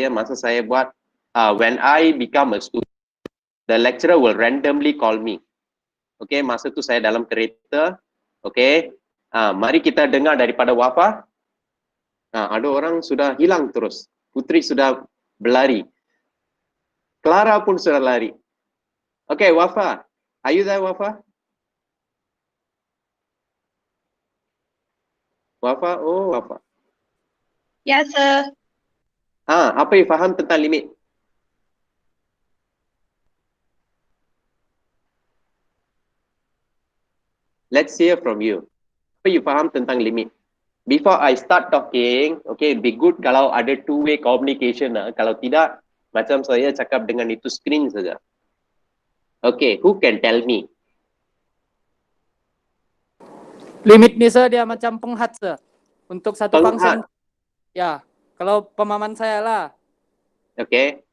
masa saya buat when I become a student, the lecturer will randomly call me. Okay, masa tu saya dalam kereta. Okay, mari kita dengar daripada Wafa. Ada orang sudah hilang terus. Putri sudah berlari. Clara pun sudah lari. Okay, Wafa. Are you there, Wafa? Wafa? Oh, Wafa. Yes, sir. Apa you faham tentang limit? Let's hear from you. Apa you faham tentang limit? Before I start talking, okay, be good kalau ada two-way communication. Kalau tidak, macam saya cakap dengan itu screen saja. Okay, who can tell me? Limit ni sir, dia macam penghat sir. Untuk satu Penghat. function. Ya, kalau pemahaman saya lah. Okay.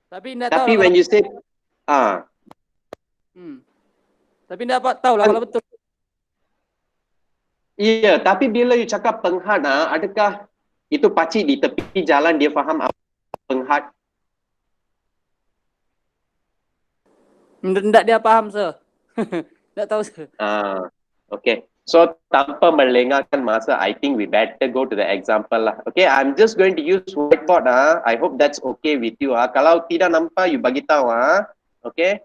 Tapi tidak tahu. Tapi when you say, Tapi tidak tahu lah kalau betul. Iya, tapi bila you cakap penghat, adakah itu pakcik di tepi jalan dia faham apa penghat? Tidak dia paham sir. Tidak tahu sir. Okay. So tanpa melengahkan masa, I think we better go to the example lah. Okay, I'm just going to use whiteboard. I hope that's okay with you. Kalau tidak nampak, you bagi tahu. Okay.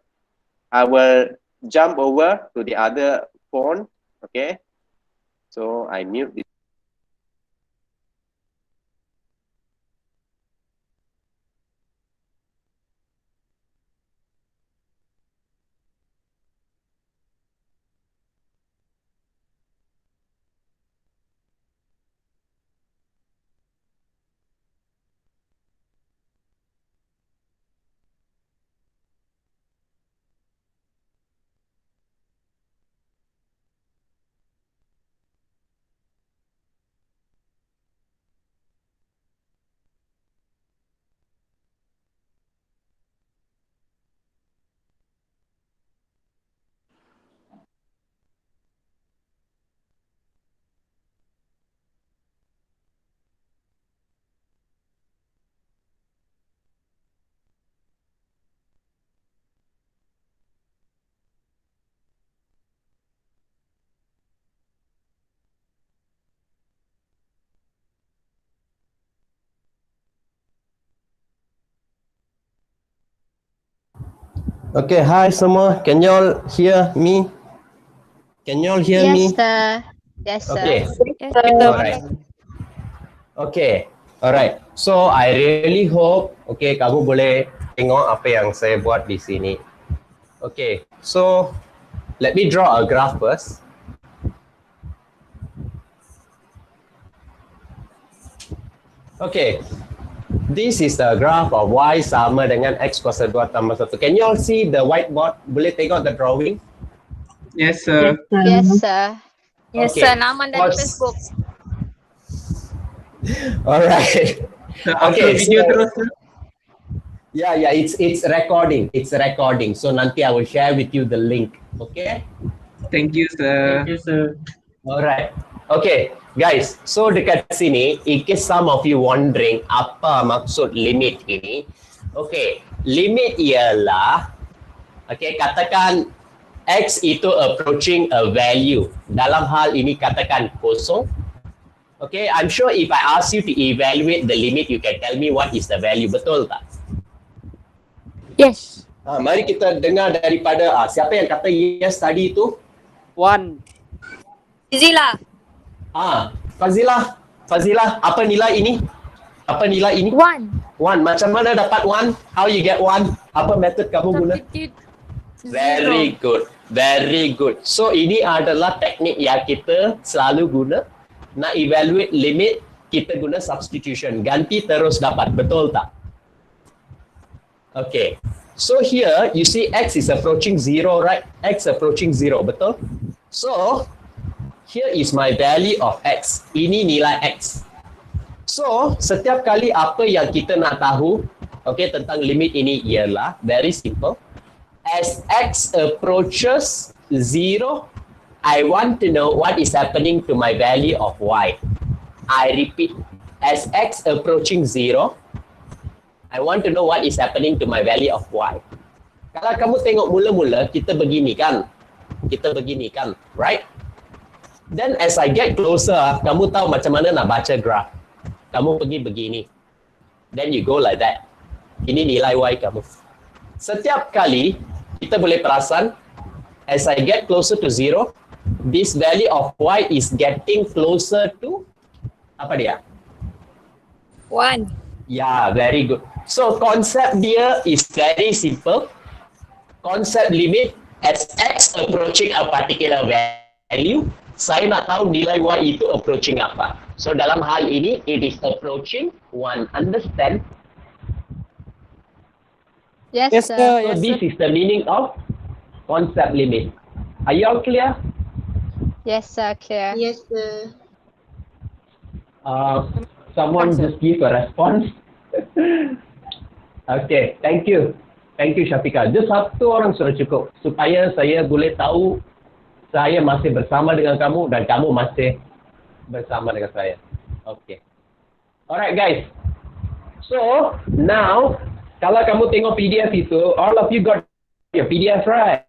I will jump over to the other phone. Okay. So I mute this. Okay, hi semua. Can you all hear me? Can you all hear me? Yes, sir. Yes, sir. Okay. Yes, Alright. Okay. Alright. So I really hope, okay, kamu boleh tengok apa yang saya buat di sini. Okay. So let me draw a graph first. Okay. This is the graph of y sama dengan x kuasa 2 tambah 1. Can you all see the whiteboard? Boleh tengok the drawing? Yes, sir. Yes, sir. Yes, Okay. sir. Nama dari Facebook. Alright. Upload video terus, sir. Yeah, it's recording. It's recording. So nanti I will share with you the link. Okay? Thank you, sir. Thank you, sir. Alright. Okay, guys. So dekat sini, in case some of you wondering apa maksud limit ini. Okay, limit ialah, okay, katakan x itu approaching a value. Dalam hal ini katakan kosong. Okay, I'm sure if I ask you to evaluate the limit, you can tell me what is the value. Betul tak? Yes. Mari kita dengar daripada siapa yang kata yes tadi itu? 1. Zila. Fazilah, apa nilai ini? Apa nilai ini? 1. 1. Macam mana dapat 1? How you get 1? Apa method kamu guna? Very good. Very good. So ini adalah teknik yang kita selalu guna. Nak evaluate limit, kita guna substitution. Ganti terus dapat. Betul tak? Okay. So here you see x is approaching 0, right? X approaching 0, betul? So here is my value of x. Ini nilai x. So setiap kali apa yang kita nak tahu, okay, tentang limit ini ialah very simple. As x approaches 0, I want to know what is happening to my value of y. I repeat, as x approaching 0, I want to know what is happening to my value of y. Kalau kamu tengok mula-mula, kita begini kan? Right? Then as I get closer, kamu tahu macam mana nak baca graph. Kamu pergi begini. Then you go like that. Ini nilai y kamu. Setiap kali, kita boleh perasan, as I get closer to 0, this value of y is getting closer to, apa dia? 1. Yeah, very good. So konsep dia is very simple. Konsep limit as x approaching a particular value, saya nak tahu nilai y itu approaching apa. So dalam hal ini, it is approaching 1. Understand? Yes, Yes, sir. sir. So this is the meaning of concept limit. Are you all clear? Yes, sir. Clear. Yes, sir. Someone just give a response. Okay, thank you. Thank you, Syafiqah. Just satu orang sudah cukup supaya saya boleh tahu saya masih bersama dengan kamu dan kamu masih bersama dengan saya. Okay. Alright, guys. So, now, kalau kamu tengok PDF itu, all of you got your PDF, right?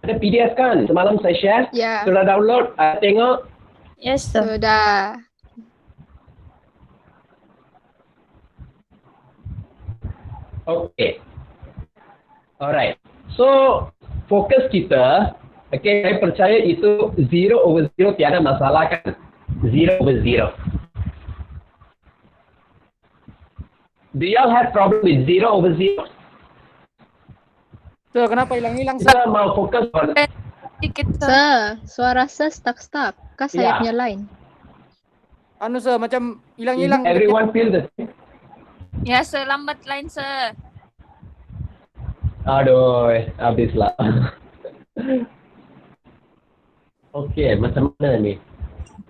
Ada PDF kan? Semalam saya share. Yeah. Sudah download, tengok. Yes, sir. Sudah. Okay. Alright. So, fokus kita, okay, saya percaya itu 0/0 tiada masalah kan? 0/0. Do y'all have problem with 0/0? Sir, kenapa hilang-hilang, sir? Kita mau fokus on Sedikit, sir. Sir, suara sir stuck. Kah saya Yeah. punya line? Anu, sir, macam hilang-hilang. everyone feel the same? Yes, sir. Lambat line, sir. Aduh, habislah. Okay, macam mana ni?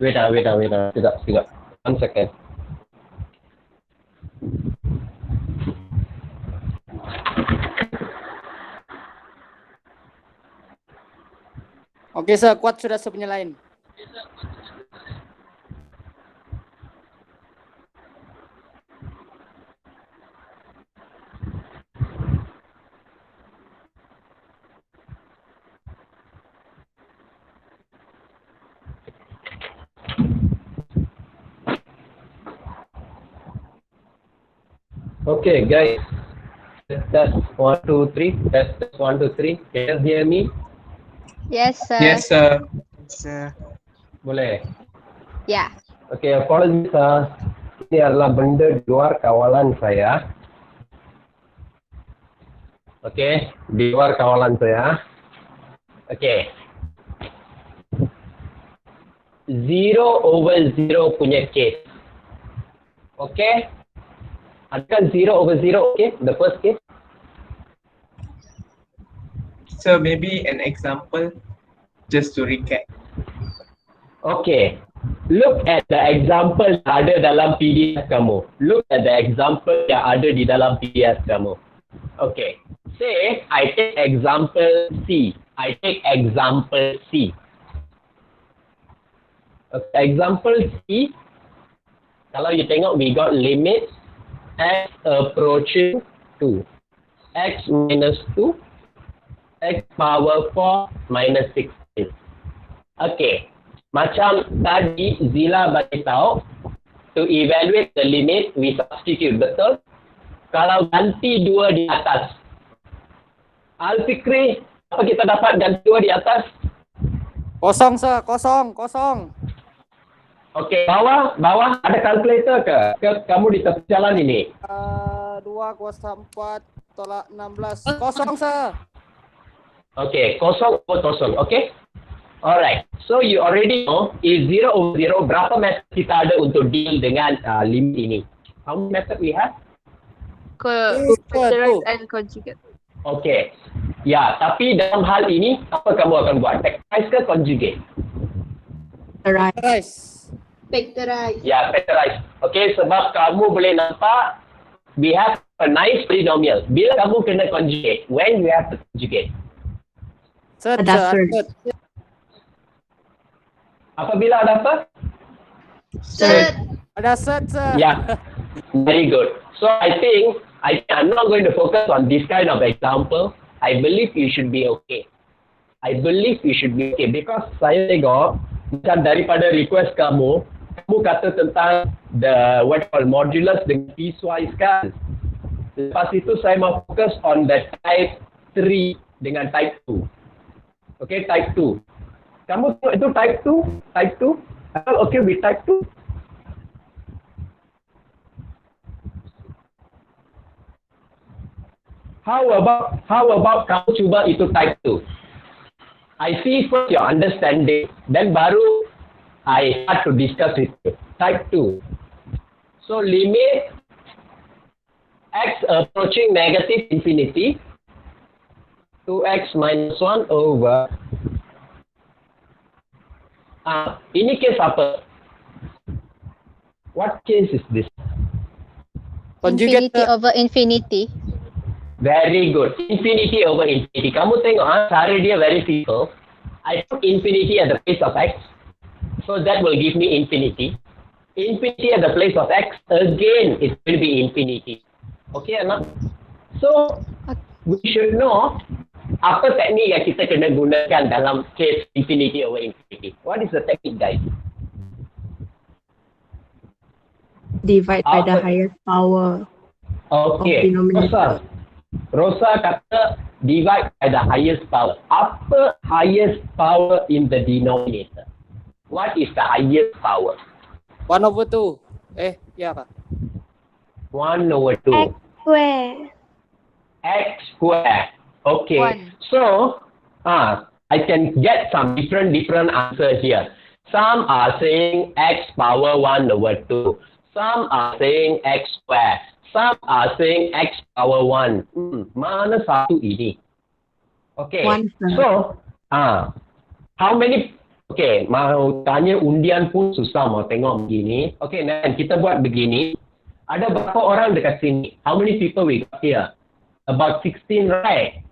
Wait. Sekejap. 1 second. Okey, sir. Kuat sudah saya punya line. Okay, guys. Test 1, 2, 3. Test 1, 2, 3. Can you hear me? Yes, sir. Yes, sir. Boleh. Yeah. Okay, apologies. Ini adalah benda di luar kawalan saya. Okay, di luar kawalan saya. Okay. 0/0 punya case. Okay. Adakah 0/0 okay? The first case. So maybe an example, just to recap. Okay. Look at the example yang ada dalam PDF kamu. Look at the example yang ada di dalam PDF kamu. Okay. Say, I take example C. Okay, example C. Kalau you tengok, we got limit x approaching 2. X minus 2. X power 4 minus 16. Okay. Macam tadi Zila bagi tahu, to evaluate the limit, we substitute, betul? Kalau ganti 2 di atas. Al-Fikri, apa kita dapat ganti 2 di atas? Kosong, sir. Kosong. Okay, bawah ada kalkulator ke kamu di tepi jalan ini? 2 kuasa 4 tolak 16. Kosong, sir. Okay, kosong. Okay? Alright. So you already know is 0/0 berapa method kita ada untuk deal dengan limit ini? How many method we have? Factorize and conjugate. Okay. Ya, tapi dalam hal ini apa kamu akan buat? Factorize ke conjugate? Rice. Factorize. Ya, factorize. Okay, sebab kamu boleh nampak we have a nice polynomial. Bila kamu kena conjugate? When you have to conjugate? Sir. Apabila ada apa? Sir. Ada set, sir. Ya. Very good. So I think I'm not going to focus on this kind of example. I believe you should be okay. I believe you should be okay because saya tengok macam daripada request kamu kata tentang the what called modulus dengan piecewise kan. Lepas itu saya mau fokus on the type 3 dengan type 2. Okay, type 2. Kamu tengok itu type 2? Type 2? Are okay with type 2? How about kamu cuba itu type 2? I see first your understanding, then baru I start to discuss with you. Type 2. So limit x approaching negative infinity 2x minus 1 over ini case apa? What case is this? Conjugate Infinity over infinity. Very good. Infinity over infinity. Kamu tengok cara dia very simple. I put infinity at the place of x. So that will give me infinity. Infinity at the place of x, again, it will be infinity. Okay, anak? So, we should know apa teknik yang kita kena gunakan dalam case infinity over infinity. What is the technique, guys? Divide by the Apa? highest power Okay. of denominator. Rosa kata divide by the highest power. Apa highest power in the denominator? What is the highest power? 1 over 2. Ya kak. 1 over 2. Square. X square. Okay. One. So, I can get some different answers here. Some are saying x power 1 over 2. Some are saying x square. Some are saying x power 1. Mana satu ini? Okay. One, sir. So, how many? Okay, mau tanya undian pun susah mau tengok begini. Okay, dan kita buat begini. Ada berapa orang dekat sini? How many people we got here? About 16, right?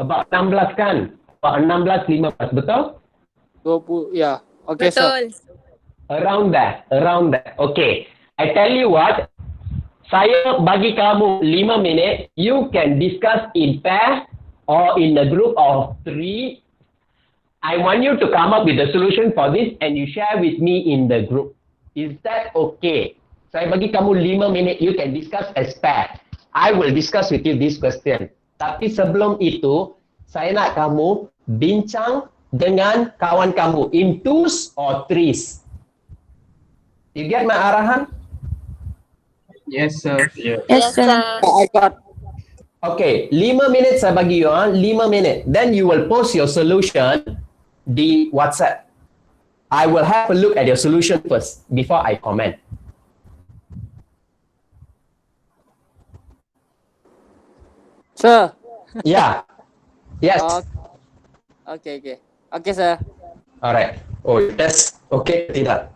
About 16 kan? About 16, 15, betul? 20, ya. Oke, sir. Betul. Around that. Okay. I tell you what, saya bagi kamu 5 minit, you can discuss in pair or in a group of 3. I want you to come up with a solution for this and you share with me in the group. Is that okay? Saya bagi kamu 5 minit, you can discuss as pair. I will discuss with you this question. Tapi sebelum itu, saya nak kamu bincang dengan kawan kamu in twos or threes. You get my arahan? Yes, sir. Yeah. Yes, sir. I got. Okay, 5 minit saya bagi you, 5 minit. Then you will post your solution di WhatsApp. I will have a look at your solution first before I comment. Sir. Yeah. Yes. Oke, sir. Alright. Oh, that's okay. Tidak.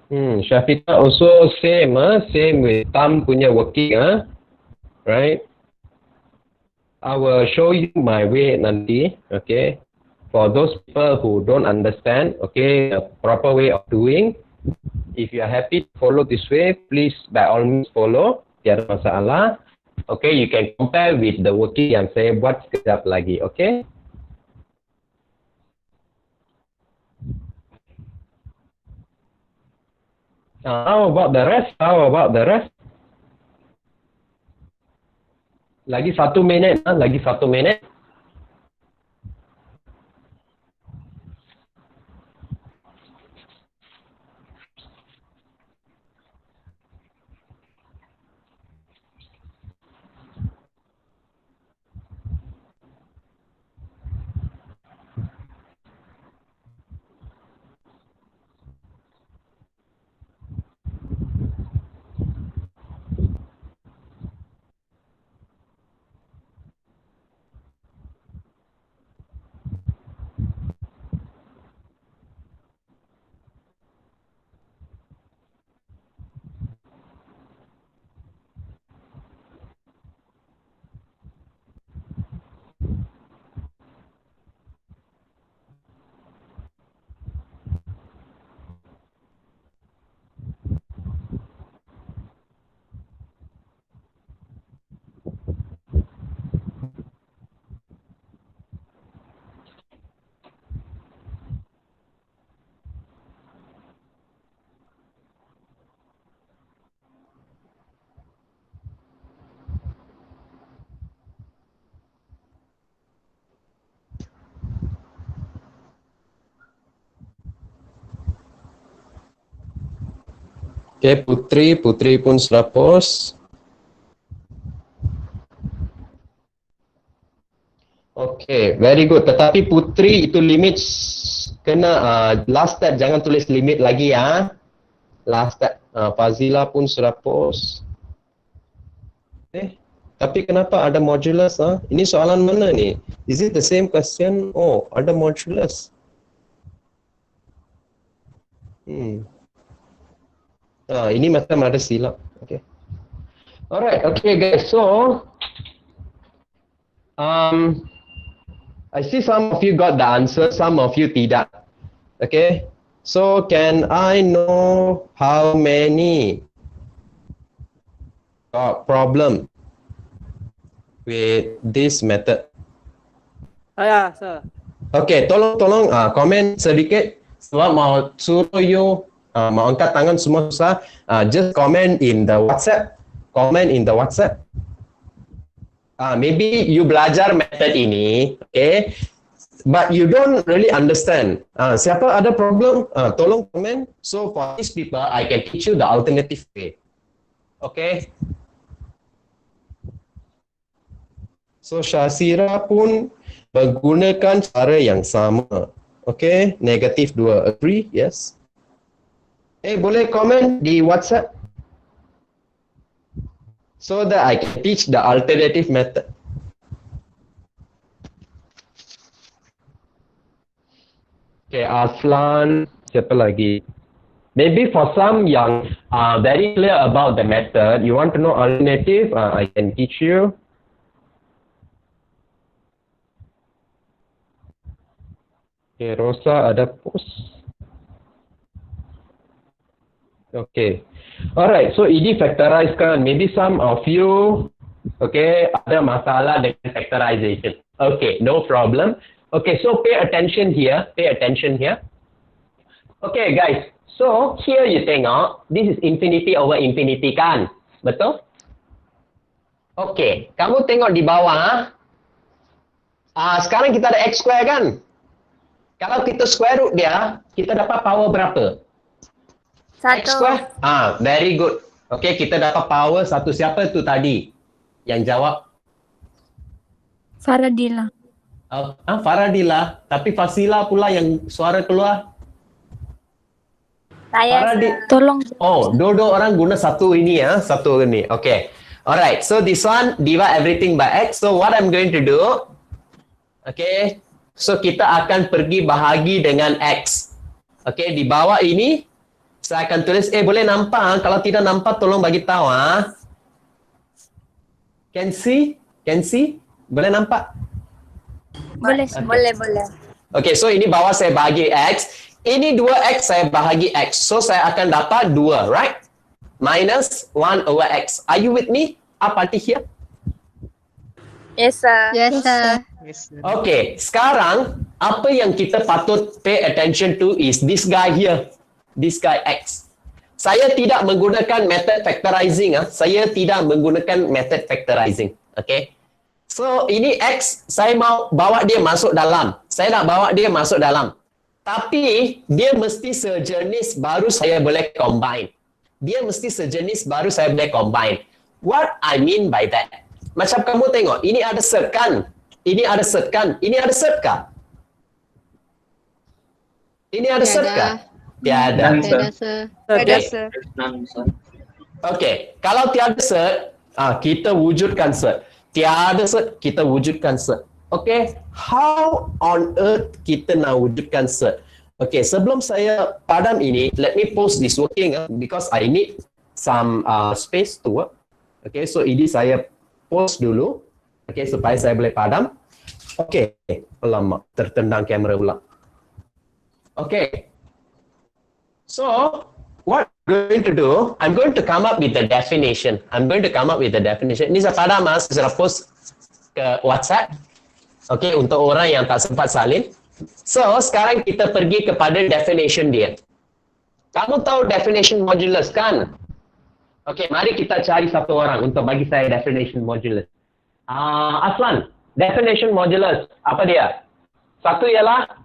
Syafita also same, same with Tam punya working, right? I will show you my way nanti, okay? For those people who don't understand, okay, the proper way of doing, if you are happy to follow this way, please by all means follow, tiada masalah. Okay, you can compare with the working yang saya buat sekejap lagi, okay? How about the rest? How about the rest? Lagi 1 minit, lagi 1 minit. Okay, Putri pun sudah post. Okay, very good. Tetapi Putri itu limit kena last step, jangan tulis limit lagi ya. Last step. Fazila pun sudah post. Tapi kenapa ada modulus? Ini soalan mana ni? Is it the same question? Oh, ada modulus. Ini macam ada silap. Okay. Alright, okay guys. So, I see some of you got the answer, some of you tidak. Okay. So, can I know how many got problem with this method? Saya, sir. Okay, tolong komen sedikit. Sebab mau suruh you mau angkat tangan semua susah. Just comment in the WhatsApp. Comment in the WhatsApp. Maybe you belajar method ini, okay? But you don't really understand. Siapa ada problem? Tolong komen. So for these people, I can teach you the alternative way. Okay? So Syasira pun menggunakan cara yang sama. Okay? Negatif 2. Agree? Yes? Boleh komen di WhatsApp so that I can teach the alternative method. Okay, Aslan, siapa lagi? Maybe for some yang very clear about the method, you want to know alternative, I can teach you. Okay, Rosa ada post. Okay. Alright, so ini factorize kan. Maybe some of you, okay, ada masalah dengan factorization. Okay, no problem. Okay, so pay attention here. Pay attention here. Okay, guys. So, here you tengok. This is infinity over infinity kan? Betul? Okay, kamu tengok di bawah. Sekarang kita ada x square kan? Kalau kita square root dia, kita dapat power berapa? X square? Very good. Okay, kita dapat power satu. Siapa tu tadi yang jawab? Faradila. Faradila. Tapi Fasila pula yang suara keluar. Saya tolong. Oh, dua orang guna satu ini ya, satu ini. Okay. Alright, so this one divide everything by x. So what I'm going to do? Okay. So kita akan pergi bahagi dengan x. Okay, di bawah ini Saya akan tulis, boleh nampak? Kalau tidak nampak, tolong bagi tahu. Can see? Can see? Boleh nampak? Boleh. Boleh. Okay, so ini bawah saya bahagi X. Ini 2X saya bahagi X. So, saya akan dapat 2, right? Minus 1 over X. Are you with me? Up until here? Yes, sir. Yes, sir. Okay, sekarang apa yang kita patut pay attention to is this guy here. This guy X. Saya tidak menggunakan method factorizing. Saya tidak menggunakan method factorizing. Okay. So, ini X, saya mau bawa dia masuk dalam. Saya nak bawa dia masuk dalam. Tapi, dia mesti sejenis baru saya boleh combine. Dia mesti sejenis baru saya boleh combine. What I mean by that? Macam kamu tengok, ini ada cert kan? Ini ada cert kan? Ini ada cert kah? Ini ada cert kah? Tiada. Tiada, sir. Ada, sir. Okay, kalau tiada cert, kita wujudkan cert. Tiada cert, kita wujudkan cert. Okay, how on earth kita nak wujudkan cert? Okay, sebelum saya padam ini, let me post this working because I need some space to work. Okay, so ini saya post dulu. Okay, supaya saya boleh padam. Okay, alamak, tertendang kamera pula. Okay. So, what I'm going to do, I'm going to come up with the definition. Ini saya padam, saya post ke WhatsApp. Okay, untuk orang yang tak sempat salin. So, sekarang kita pergi kepada definition dia. Kamu tahu definition modulus kan? Okay, mari kita cari satu orang untuk bagi saya definition modulus. Aslan, definition modulus, apa dia? Satu ialah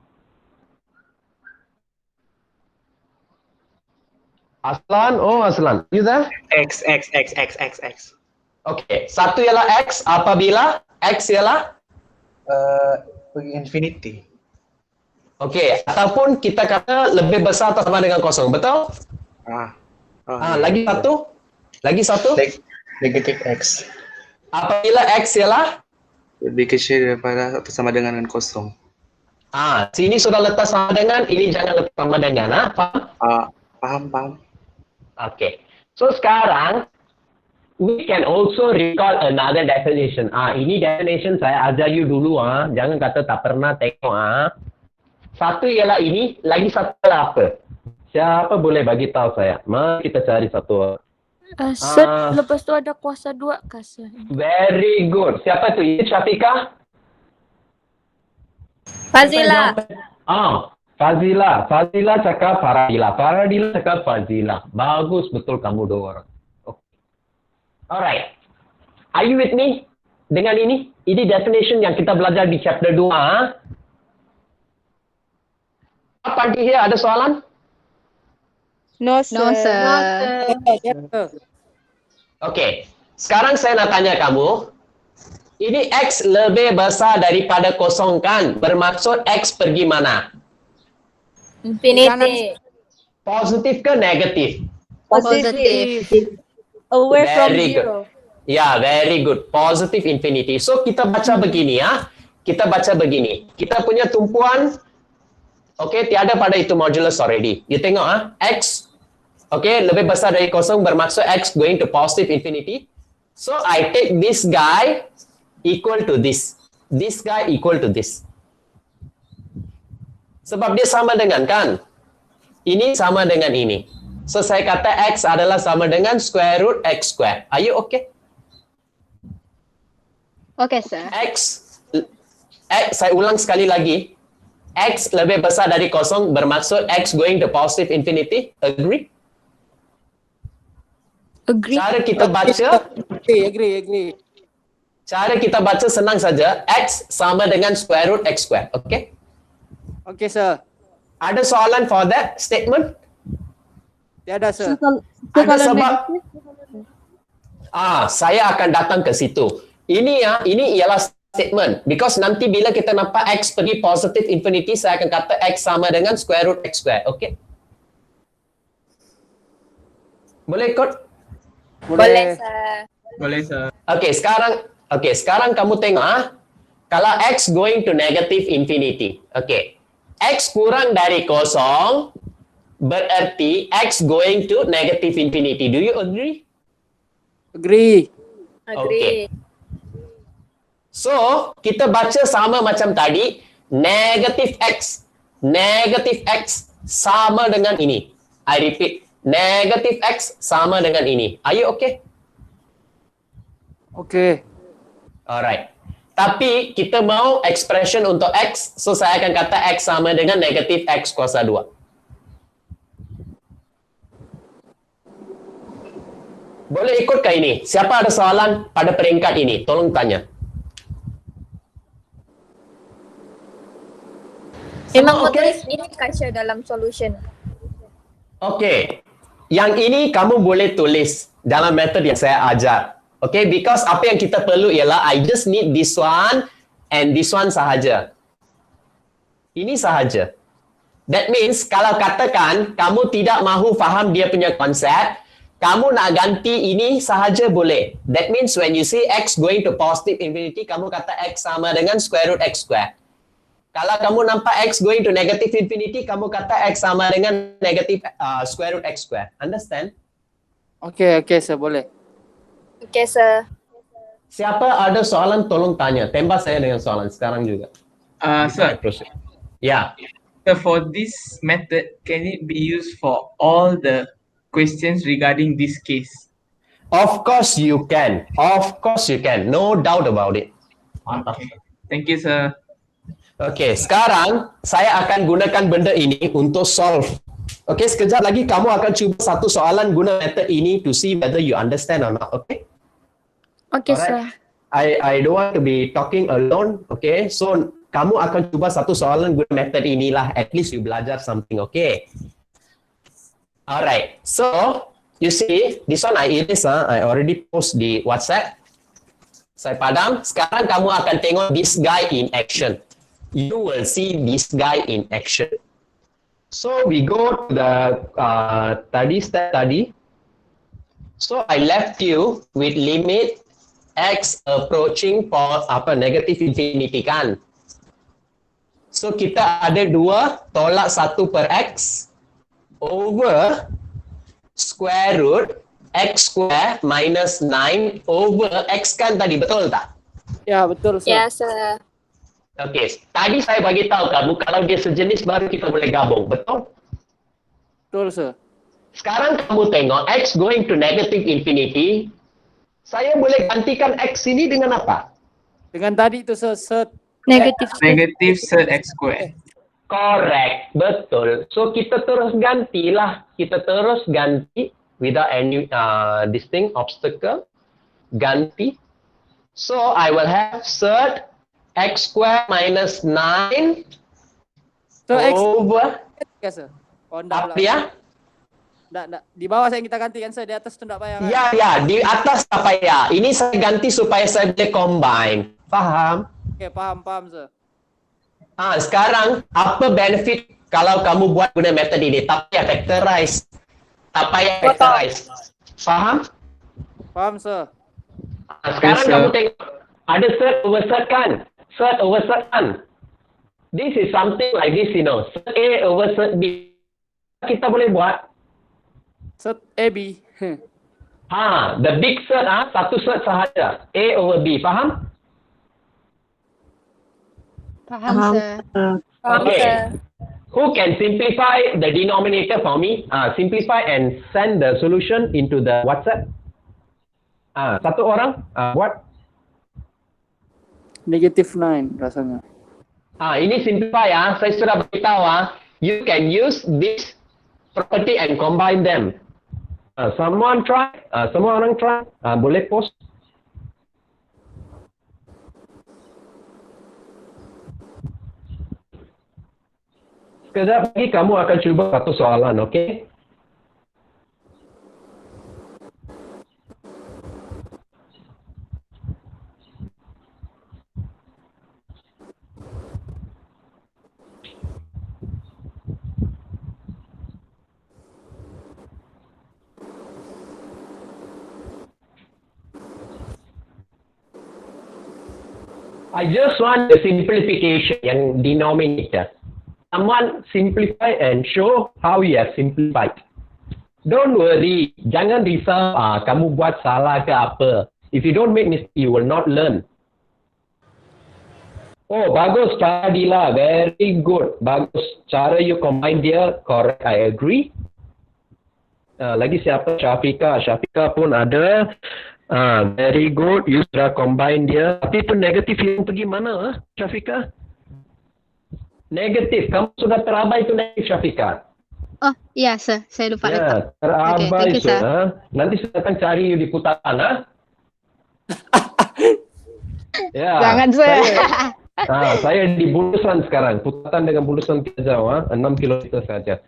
Aslan, Aslan, you there? X. Okay, satu ialah X apabila X ialah Infinity. okay, ataupun kita kata lebih besar atau sama dengan kosong, betul? Lagi satu. Negatif X. Apabila X ialah Lebih kecil daripada atau sama dengan kosong. sini sudah letak sama dengan, ini jangan letak sama dengan, faham? Paham. Okay. So sekarang we can also recall another definition. Ini definition saya ajar you dulu jangan kata tak pernah tengok Satu ialah ini, lagi satu ialah apa? Siapa boleh bagi tahu saya? Mari kita cari satu. Sir, lepas tu ada kuasa 2 kah, sir? Very good. Siapa tu? Ini Syafiqah? Fazila. Fazila cakap Faradila cakap Fazila. Bagus betul kamu dua orang. Okay. Alright. Are you with me? Dengan ini definition yang kita belajar di chapter 2. Apa dia ada soalan? No, sir. Okay. Sekarang saya nak tanya kamu. Ini X lebih besar daripada kosong kan? Bermaksud X pergi mana? Infinity. Positif ke negatif? Positif. Away from Very good. zero. Ya, very good. Positive infinity. So, kita baca begini Kita baca begini. Kita punya tumpuan, okay, tiada pada itu modulus already. You tengok X, okay, lebih besar dari kosong bermaksud X going to positive infinity. So, I take this guy equal to this. This guy equal to this. Sebab dia sama dengan kan? Ini sama dengan ini. So, saya kata X adalah sama dengan square root X square. Are you okay? Okay, sir. X, saya ulang sekali lagi. X lebih besar dari kosong bermaksud X going to positive infinity. Agree? Agree. Cara kita baca, Agree. cara kita baca senang saja. X sama dengan square root X square. Okay? Okay, sir. Ada soalan for that statement? Tiada, sir. Ada sebab? Saya akan datang ke situ. Ini ialah statement. Because nanti bila kita nampak X pergi positive infinity, saya akan kata X sama dengan square root X square. Okay? Boleh ikut? Boleh, sir. Boleh, sir. Okay, sekarang kamu tengok kalau X going to negative infinity. Okay. X kurang dari kosong berarti X going to negative infinity. Do you agree? Agree. Okay. So, kita baca sama macam tadi, negative X sama dengan ini. I repeat, negative X sama dengan ini. Are you okay? Okay. Alright. Tapi kita mau expression untuk X, so saya akan kata X sama dengan negatif X kuasa 2. Boleh ikut ke ini? Siapa ada soalan pada peringkat ini? Tolong tanya. Memang Semua okay? Ini Kasha dalam solution. Okay. Yang ini kamu boleh tulis dalam metode yang saya ajar. Okay, because apa yang kita perlu ialah I just need this one and this one sahaja. Ini sahaja. That means kalau katakan kamu tidak mahu faham dia punya konsep, kamu nak ganti ini sahaja boleh. That means when you see X going to positive infinity, kamu kata X sama dengan square root X square. Kalau kamu nampak X going to negative infinity, kamu kata X sama dengan negative square root X square. Understand? Okay, sir, boleh. Okay, sir. Siapa ada soalan tolong tanya. Tembak saya dengan soalan sekarang juga. Sir, Ya. so for this method, can it be used for all the questions regarding this case? Of course you can. Of course you can. No doubt about it. Okay. Thank you, sir. Okay, sekarang saya akan gunakan benda ini untuk solve. Okay, sekejap lagi kamu akan cuba satu soalan guna method ini to see whether you understand or not. Okay? Okay, sir. I don't want to be talking alone. Okay, so kamu akan cuba satu soalan guna method inilah. At least you belajar something. Okay? Alright, so you see, this one I erase. I already post di WhatsApp. Saya padam. Sekarang kamu akan tengok this guy in action. You will see this guy in action. So we go to the step tadi. So I left you with limit X approaching negative infinity kan. So kita ada 2 tolak 1 per X over square root X square minus 9 over X kan tadi, betul tak? Ya, betul, sir. Ya, sir. Okay, tadi saya bagi tahu kamu kalau dia sejenis baru kita boleh gabung, betul? Betul, sir. Sekarang kamu tengok X going to negative infinity, saya boleh gantikan X ini dengan apa? Dengan tadi itu, sir, Negative, sir. Negative third X square. Correct, betul. So kita terus gantilah, kita terus ganti without any distinct obstacle, ganti. So I will have third X square minus 9 So X over ya, sir. Oh, enggak apa pula. ya? Enggak. Di bawah saya kita ganti kan, sir. Di atas tu enggak payah kan? Ya, di atas apa ya? Ini saya ganti supaya saya boleh combine. Faham? Okay, paham, sir. Sekarang apa benefit kalau kamu buat guna metode ini? Tak payah factorize. Tak payah factorize. Faham? Paham, sir. Sekarang Yes, sir. kamu tengok ada third over third kan? Third over third kan? This is something like this, you know. Third A over third B. Kita boleh buat. Set AB. The big third satu third sahaja. A over B. Faham? Paham, sir. Okay. sir. Who can simplify the denominator for me? Simplify and send the solution into the WhatsApp. Satu orang buat. Negative 9 rasanya. Ini simplify Saya sudah beritahu You can use this property and combine them. Someone try? Semua orang try? Boleh post? Sekejap lagi kamu akan cuba satu soalan, okay? I just want the simplification yang denominator. someone simplify and show how you have simplified. Don't worry, jangan risau kamu buat salah ke apa. If you don't make mistake, you will not learn. Oh, bagus cara Dila, very good. Bagus cara you combine dia, correct, I agree. Lagi siapa? Syafika. Syafika pun ada. Very good, you sudah combine dia. Tapi itu negatif yang pergi mana, Syafika? Negatif, kamu sudah terabai itu negatif, Syafika. Oh, iya, sir. Saya lupa letak. Ya, terabai thank you, itu. sir. Nanti saya akan cari you di putaran. Ya, Jangan, sir. saya di Bulusan sekarang. Putaran dengan Bulusan tidak jauh. 6 kilometer saja.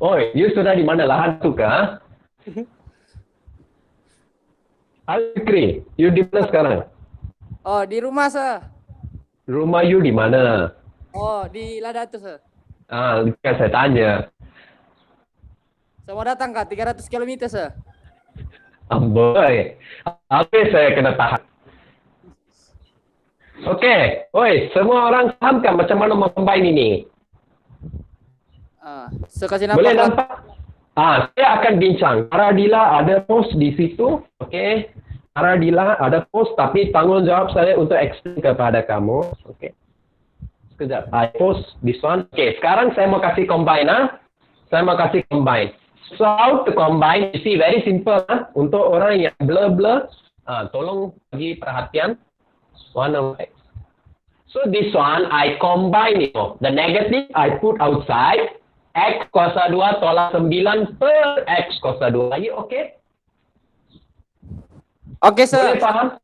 Oi, you sudah di mana? Lahan tu kah? Al-Fikri, you di mana sekarang? Oh, di rumah, sir. Rumah you di mana? Oh, di Ladatu, sir. Kan saya tanya. Saya mau datang, Kak. 300 km, sir. Amboi, apa saya kena tahan? Okey, oi, semua orang faham kan macam mana combine ini? Saya kasih Boleh nampak. nampak? Saya akan bincang. Aradila ada post di situ, okey. Aradila ada post, tapi tanggungjawab saya untuk explain kepada kamu, okey. Sekejap, I post this one. Okey, sekarang saya mau kasih combine, Saya mau kasih combine. So how to combine? You see, very simple, Untuk orang yang blur, tolong bagi perhatian. One of X. So this one, I combine it. The negative I put outside. X kuasa 2 tolak 9 per X kuasa 2. Are you okay? Oke, sir. Boleh faham?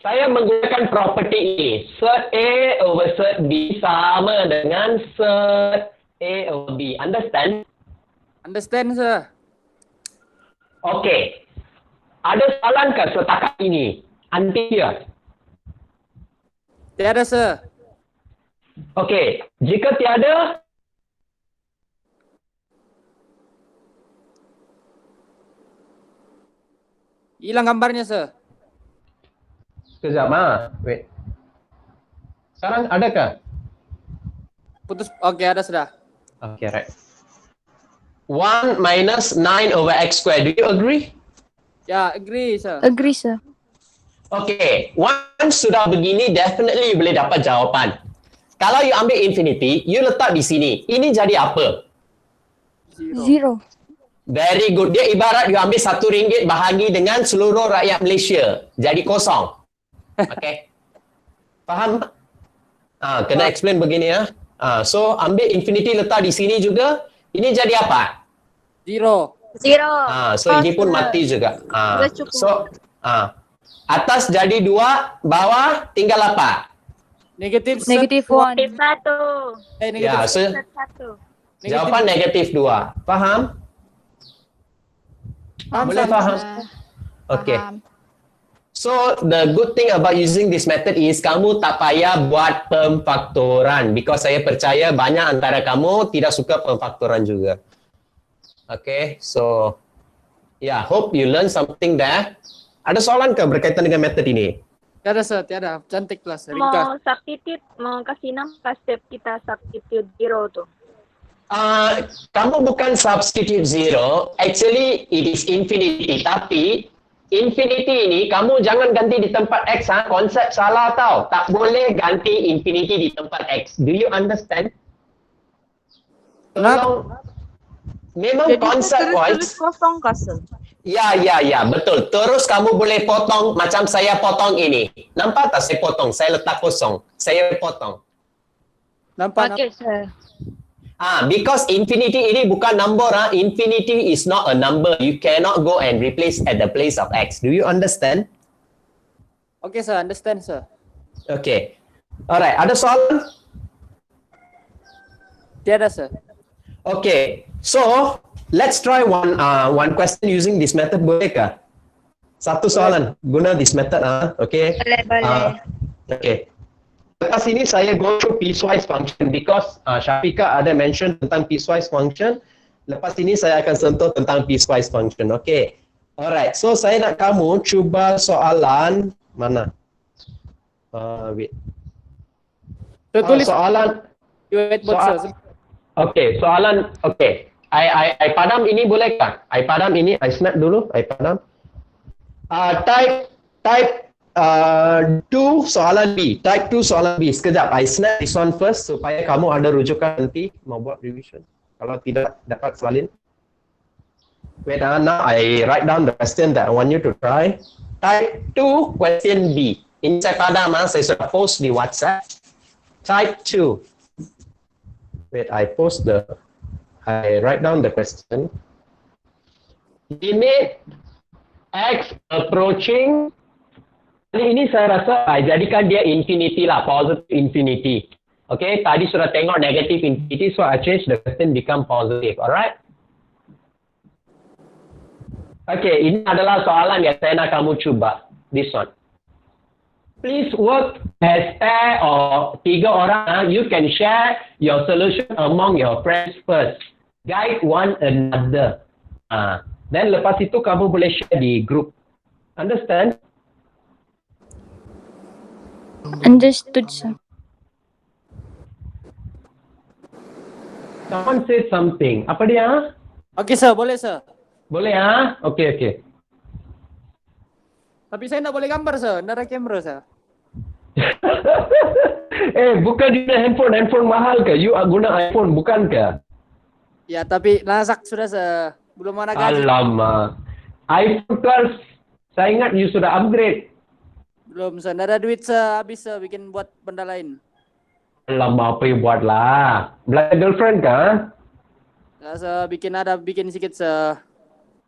Saya menggunakan property ini. Set A over set B sama dengan set A over B. Understand? Understand, sir. Okay. Ada soalan ke setakat ini? Until Tiada, sir. Okay. Jika tiada, Hilang gambarnya, sir. sekejap, wait. Sekarang adakah? Putus. Oke, ada sudah. Okay, right. 1 minus 9 over X square. Do you agree? Ya, agree, sir. Agree, sir. Okay, once sudah begini, definitely boleh dapat jawapan. Kalau you ambil infinity, you letak di sini. Ini jadi apa? Zero. Very good. Dia ibarat you ambil RM1 bahagi dengan seluruh rakyat Malaysia. Jadi kosong. Okay. Faham? Kena explain begini ya. So, ambil infinity letak di sini juga. Ini jadi apa? Zero. Zero. So, ini pun mati juga. Sudah cukup. So, atas jadi 2, bawah tinggal apa? Negatif. Negative one. Satu. Negatif. Ya, so, Satu. jawapan negatif 2. Faham? Boleh faham? Okay. So, the good thing about using this method is kamu tak payah buat pemfaktoran because saya percaya banyak antara kamu tidak suka pemfaktoran juga. Okay, so yeah, hope you learn something there. Ada soalan ke berkaitan dengan method ini? Tiada, sir. Tiada. Cantik kelas. Mau Ringkas. substitute, mau kasih nama step kita substitute zero tuh. Kamu bukan substitute zero, actually it is infinity. Tapi infinity ini kamu jangan ganti di tempat X. Konsep salah tau. Tak boleh ganti infinity di tempat X. Do you understand? Kenapa? Memang konsep wise. kosong kasih. Ya, betul. Terus kamu boleh potong macam saya potong ini. Nampak tak saya potong? Saya letak kosong. Saya potong. Nampak? Oke, sir. Because infinity ini bukan number. Infinity is not a number. You cannot go and replace at the place of X. Do you understand? Oke, sir. Understand, sir. Okay. Alright. Ada soalan? Tiada, sir. Okay. So, let's try one question using this method. Boleh kah? Satu soalan guna this method. Okay. Boleh. Okay. Lepas ini saya go through piecewise function because Syafika ada mention tentang piecewise function. Lepas ini saya akan sentuh tentang piecewise function. Okay. Alright. So, saya nak kamu cuba soalan mana? Wait. So, tulis Soalan. whiteboard sir. Okay, soalan. Okay. I padam ini boleh kah? I padam ini. I snap dulu. I padam. Type 2 soalan B. Type 2 soalan B. Sekejap. I snap this one first supaya kamu ada rujukan nanti mau buat revision. Kalau tidak dapat salin. Wait, now I write down the question that I want you to try. Type 2 question B. Ini saya padam, saya sudah post di WhatsApp. Type 2. Wait, I write down the question. Limit X approaching. Kali ini saya rasa jadikan dia infinity lah, positive infinity. Okay, tadi sudah tengok negative infinity, so I change the question become positive. Alright? Okay, ini adalah soalan yang saya nak kamu cuba. This one. Please work as pair or 3 orang. You can share your solution among your friends first. Guide one another. Then lepas itu kamu boleh share di group. Understand? Understood, sir. Someone said something. Apa dia? Okay sir, boleh sir. Boleh Okay. Tapi saya nak boleh gambar sir, nak ada kamera sir. Bukan guna handphone mahal ke? You guna iPhone bukan ke? Ya, tapi nasak sudah sir. Belum mana gaji. Alamak. iPhone 12, saya ingat you sudah upgrade. Belum sir, nak ada duit sir, habis sir bikin buat benda lain. Alamak, apa you buat lah? Belajar girlfriend kah? Ya sir, bikin sikit sir.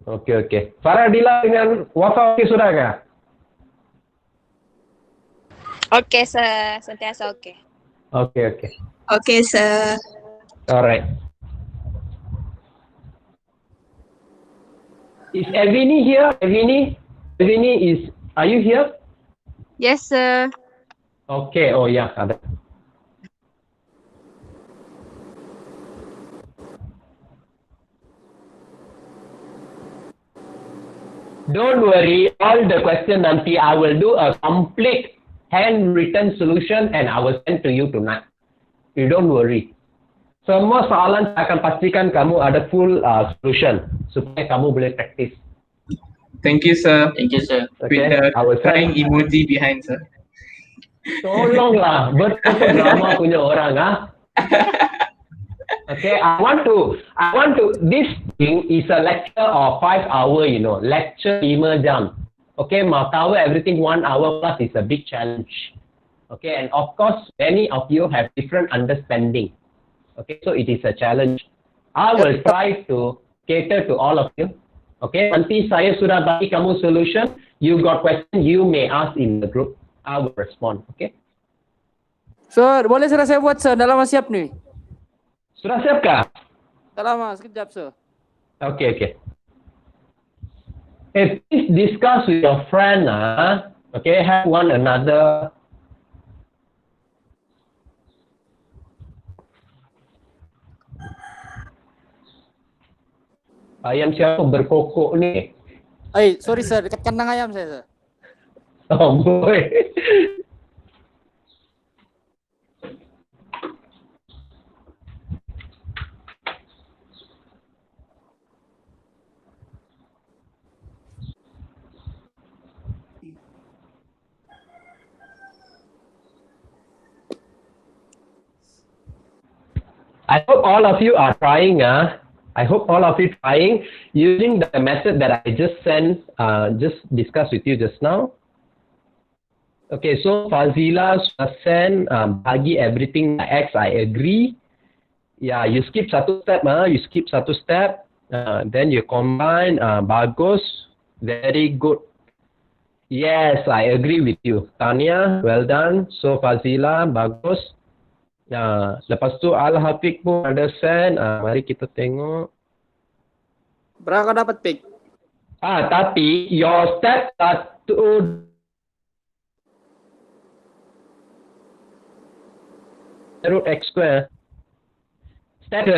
Okay. Faradila dengan Wafa okay sudah kah? Oke, sir. Sentiasa oke. Okay. Oke, sir. Alright. Is Evini here? Evini are you here? Yes, sir. Okay, oh ya, ada. Don't worry, all the question nanti I will do a complete handwritten solution and I will send to you tonight. You don't worry. Semua soalan saya akan pastikan kamu ada full solution supaya kamu boleh practice. Thank you, sir. Thank you, sir. Okay, With the I will crying emoji behind, sir. Tolonglah, betul drama punya orang Okay, I want to. This thing is a lecture of 5 hours, lecture 5 jam. Okay, mau cover everything 1 hour plus is a big challenge. Okay, and of course, many of you have different understanding. Okay, so it is a challenge. I will try to cater to all of you. Okay, nanti saya sudah bagi kamu solution. You got question, you may ask in the group. I will respond. Okay. Sir, boleh saya buat sir, dah lama siap nih. Sudah siap kah? Dah lama, sekejap sir. Okay. Please discuss with your friend. Okay, have one another. Ayam siapa berkokok ni? Sorry sir, dekat kandang ayam saya sir. Oh boy. I hope all of you are trying. I hope all of you trying using the method that I just discussed with you just now. Okay, so Fazila send bagi everything X. I agree. Yeah, you skip satu step. Then you combine. Bagus, very good. Yes, I agree with you. Tanya, well done. So Fazila, bagus. Lepas tu Al-Hafiq pun ada send. Mari kita tengok. Berapa kau dapat pick? Tapi your step satu root x square. Step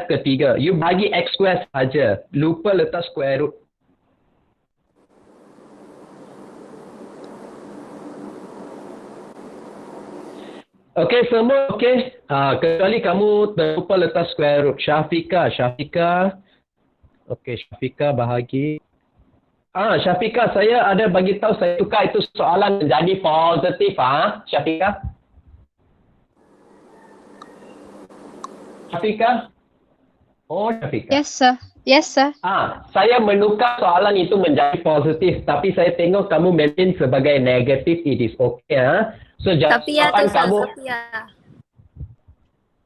ketiga. You bagi x square saja. Lupa letak square root. Okey, semua okey. Kecuali kamu terlupa letak square root. Syafiqah. Okey, Syafiqah bahagi. Syafiqah, saya ada bagi tahu saya tukar itu soalan menjadi positif, Syafiqah. Syafiqah? Oh, Syafiqah. Yes, sir. Yes, sir. Saya menukar soalan itu menjadi positif, tapi saya tengok kamu maintain sebagai negatif. It is okay, So Safia jawapan tu, kamu Safia.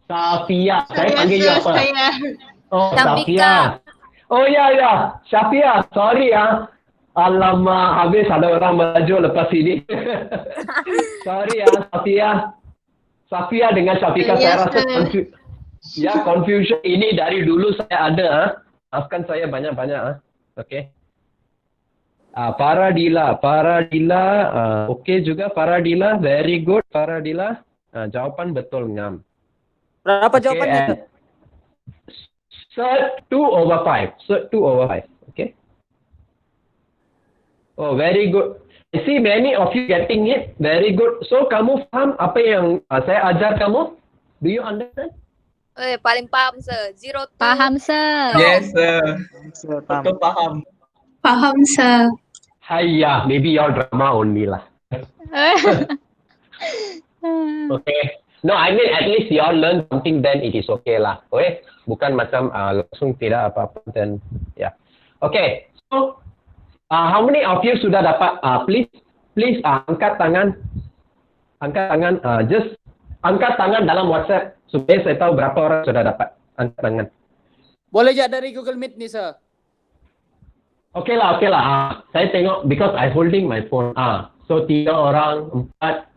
Safia. Saya panggil you apa? Oh, Syafika. Safia. Oh ya. Safia, sorry Alamak, habis ada orang melaju lepas ini. Sorry Safia. Safia dengan Syafiqah saya rasa confusion ini dari dulu saya ada. Maafkan saya banyak-banyak. Okey. Faradila. Okey juga Faradila. Very good Faradila. Jawapan betul ngam. Berapa Okay, jawapannya? Cert 2/5. Okay. Oh, very good. I see many of you getting it. Very good. So, kamu faham apa yang saya ajar kamu? Do you understand? Paling paham, sir. 0 to Paham, sir. Yes, sir. Betul faham. Paham, sir. Hayya, maybe your drama only lah. Okay. No, I mean at least you all learn something, then it is okay lah. Okay? Bukan macam langsung tidak apa-apa, then yeah. Okay. So, how many of you sudah dapat? Please angkat tangan. Just angkat tangan dalam WhatsApp supaya saya tahu berapa orang sudah dapat. Angkat tangan. Boleh je dari Google Meet ni, sir. Okay lah. Saya tengok because I holding my phone. So 3 orang, 4,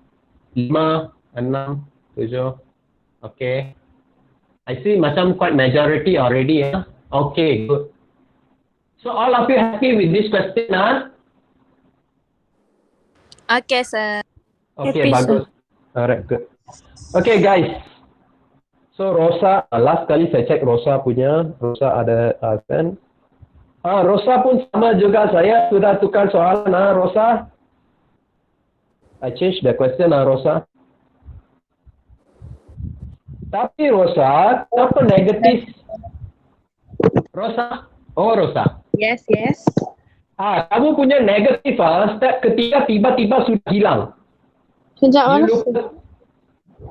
5, 6, 7. Okay. I see macam quite majority already. Okay, good. So all of you happy with this question, Okay, sir. Okay, Happy, bagus. Alright, good. Okay, guys. So Rosa, last kali saya cek Rosa punya. Rosa ada kan? Rosa pun sama juga. Saya sudah tukar soalan, Rosa. I change the question, Rosa. Tapi Rosa, apa negatif? Rosa? Oh, Rosa. Yes. Kamu punya negatif, step ketiga tiba-tiba sudah hilang. Sejak You lupa.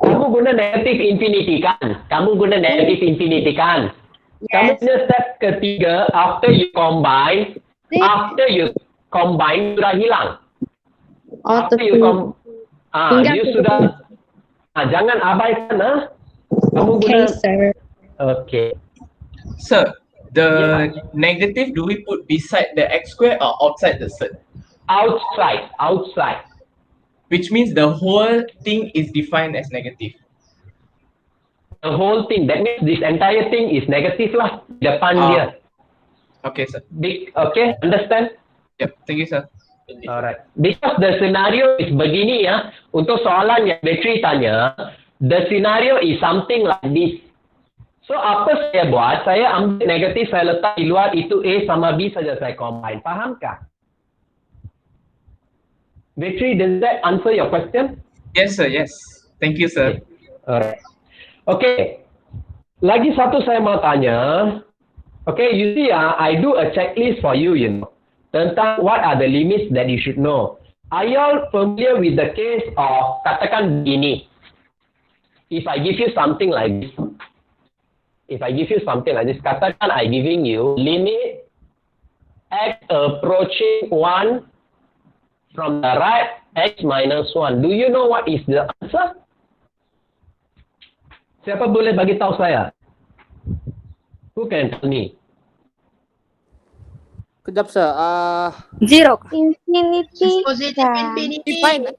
Kamu guna negatif infinity kan? Kamu Yes. punya step ketiga, after you combine sudah hilang. After you you sudah, jangan abaikan, Kamu guna, sir. Okay. Sir, the negative, do we put beside the x square or outside the set? Outside. Which means the whole thing is defined as negative. The whole thing, that means this entire thing is negative lah. Depan dia. Okay, sir. Okay, understand? Yep, thank you, sir. Alright. Because the scenario is begini untuk soalan yang Betri tanya, the scenario is something like this. So apa saya buat? Saya ambil negatif, saya letak di luar, itu A sama B saja saya combine. Fahamkah? Betri, does that answer your question? Yes, sir. Yes. Thank you, sir. Alright. Okay. Lagi satu saya mau tanya. Okay, you see, I do a checklist for you, tentang what are the limits that you should know. Are you all familiar with the case of, katakan begini, if I give you something like this, katakan I giving you limit x approaching 1 from the right, x minus 1. Do you know what is the answer? Siapa boleh bagi tahu saya? Who can tell me? Kejap, sir. 0. Infinity. Fine.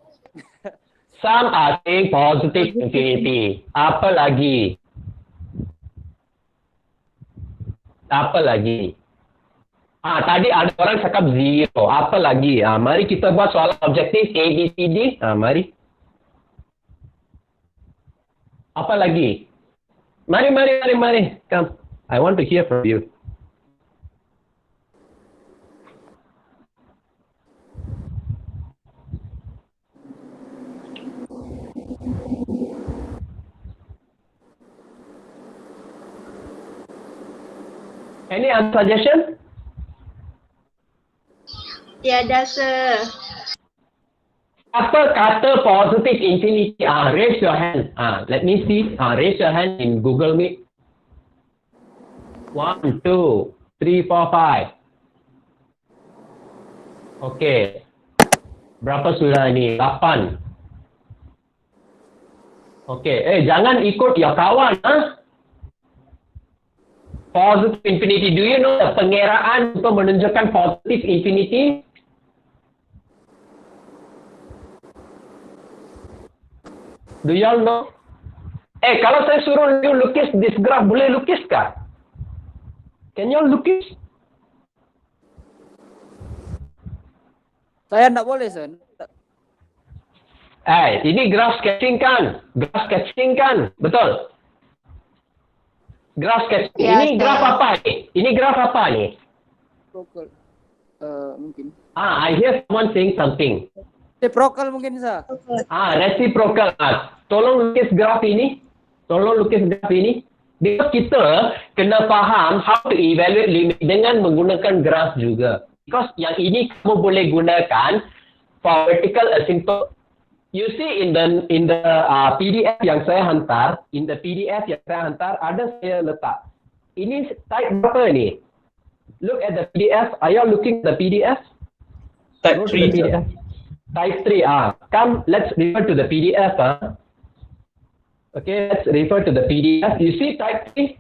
Some are saying positive infinity. Apa lagi? Tadi ada orang cakap 0. Apa lagi? Mari kita buat soalan objektif A, B, C, D. Mari. Apa lagi? Mari. Come. I want to hear from you. Any other suggestion? Tiada, sir. Apa kata positive infinity? Raise your hand. Let me see. Raise your hand in Google Meet. 1, 2, 3, 4, 5. Okay. Berapa sudah ini? 8. Okay. Jangan ikut ya kawan. Positive infinity. Do you know pengiraan untuk menunjukkan positive infinity? Do y'all know? Kalau saya suruh you lukis this graph, boleh lukis kah? Can y'all lukis? Saya enggak boleh, sir. Ini graph sketching kan? Graph sketching kan? Betul? Graph sketching. Ya, Ini graph sir. apa ni? Ini graph apa ni? Reciprocal. Mungkin. I hear someone saying something. Reciprocal mungkin, sir. Reciprocal. Tolong lukis graph ini. Because kita kena faham how to evaluate limit dengan menggunakan graph juga. Because yang ini kamu boleh gunakan for vertical asymptote. You see in the PDF yang saya hantar, ada saya letak. Ini type berapa ni? Look at the PDF. Are you looking at the PDF? Type Go to the 3, sir. PDF. Type 3. Come, let's refer to the PDF. Okay, let's refer to the PDF. You see type 3?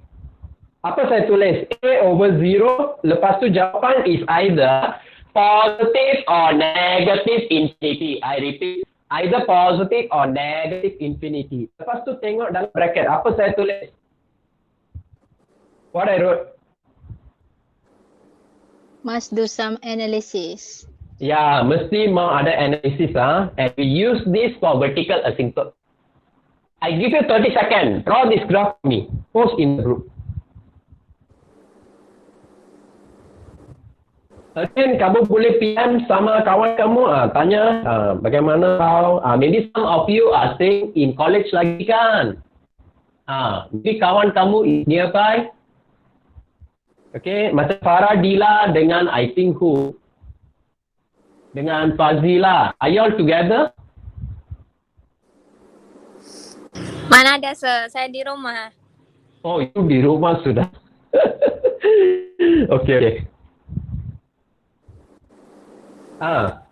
Apa saya tulis? A/0. Lepas tu jawapan is either positive or negative infinity. I repeat. Either positive or negative infinity. Lepas tu tengok dalam bracket. Apa saya tulis? What I wrote? Must do some analysis. Ya, mesti mau ada analisis. And we use this for vertical asymptote. I give you 30 seconds. Draw this graph for me. Post in the group. Again, kamu boleh PM sama kawan kamu, tanya bagaimana kau. Maybe some of you are staying in college lagi kan. Maybe kawan kamu is nearby. Okay, macam Farah Dila dengan I think who? Dengan Fazila. Are you all together? Mana ada, sir? Saya di rumah. Oh, itu di rumah sudah. Okay.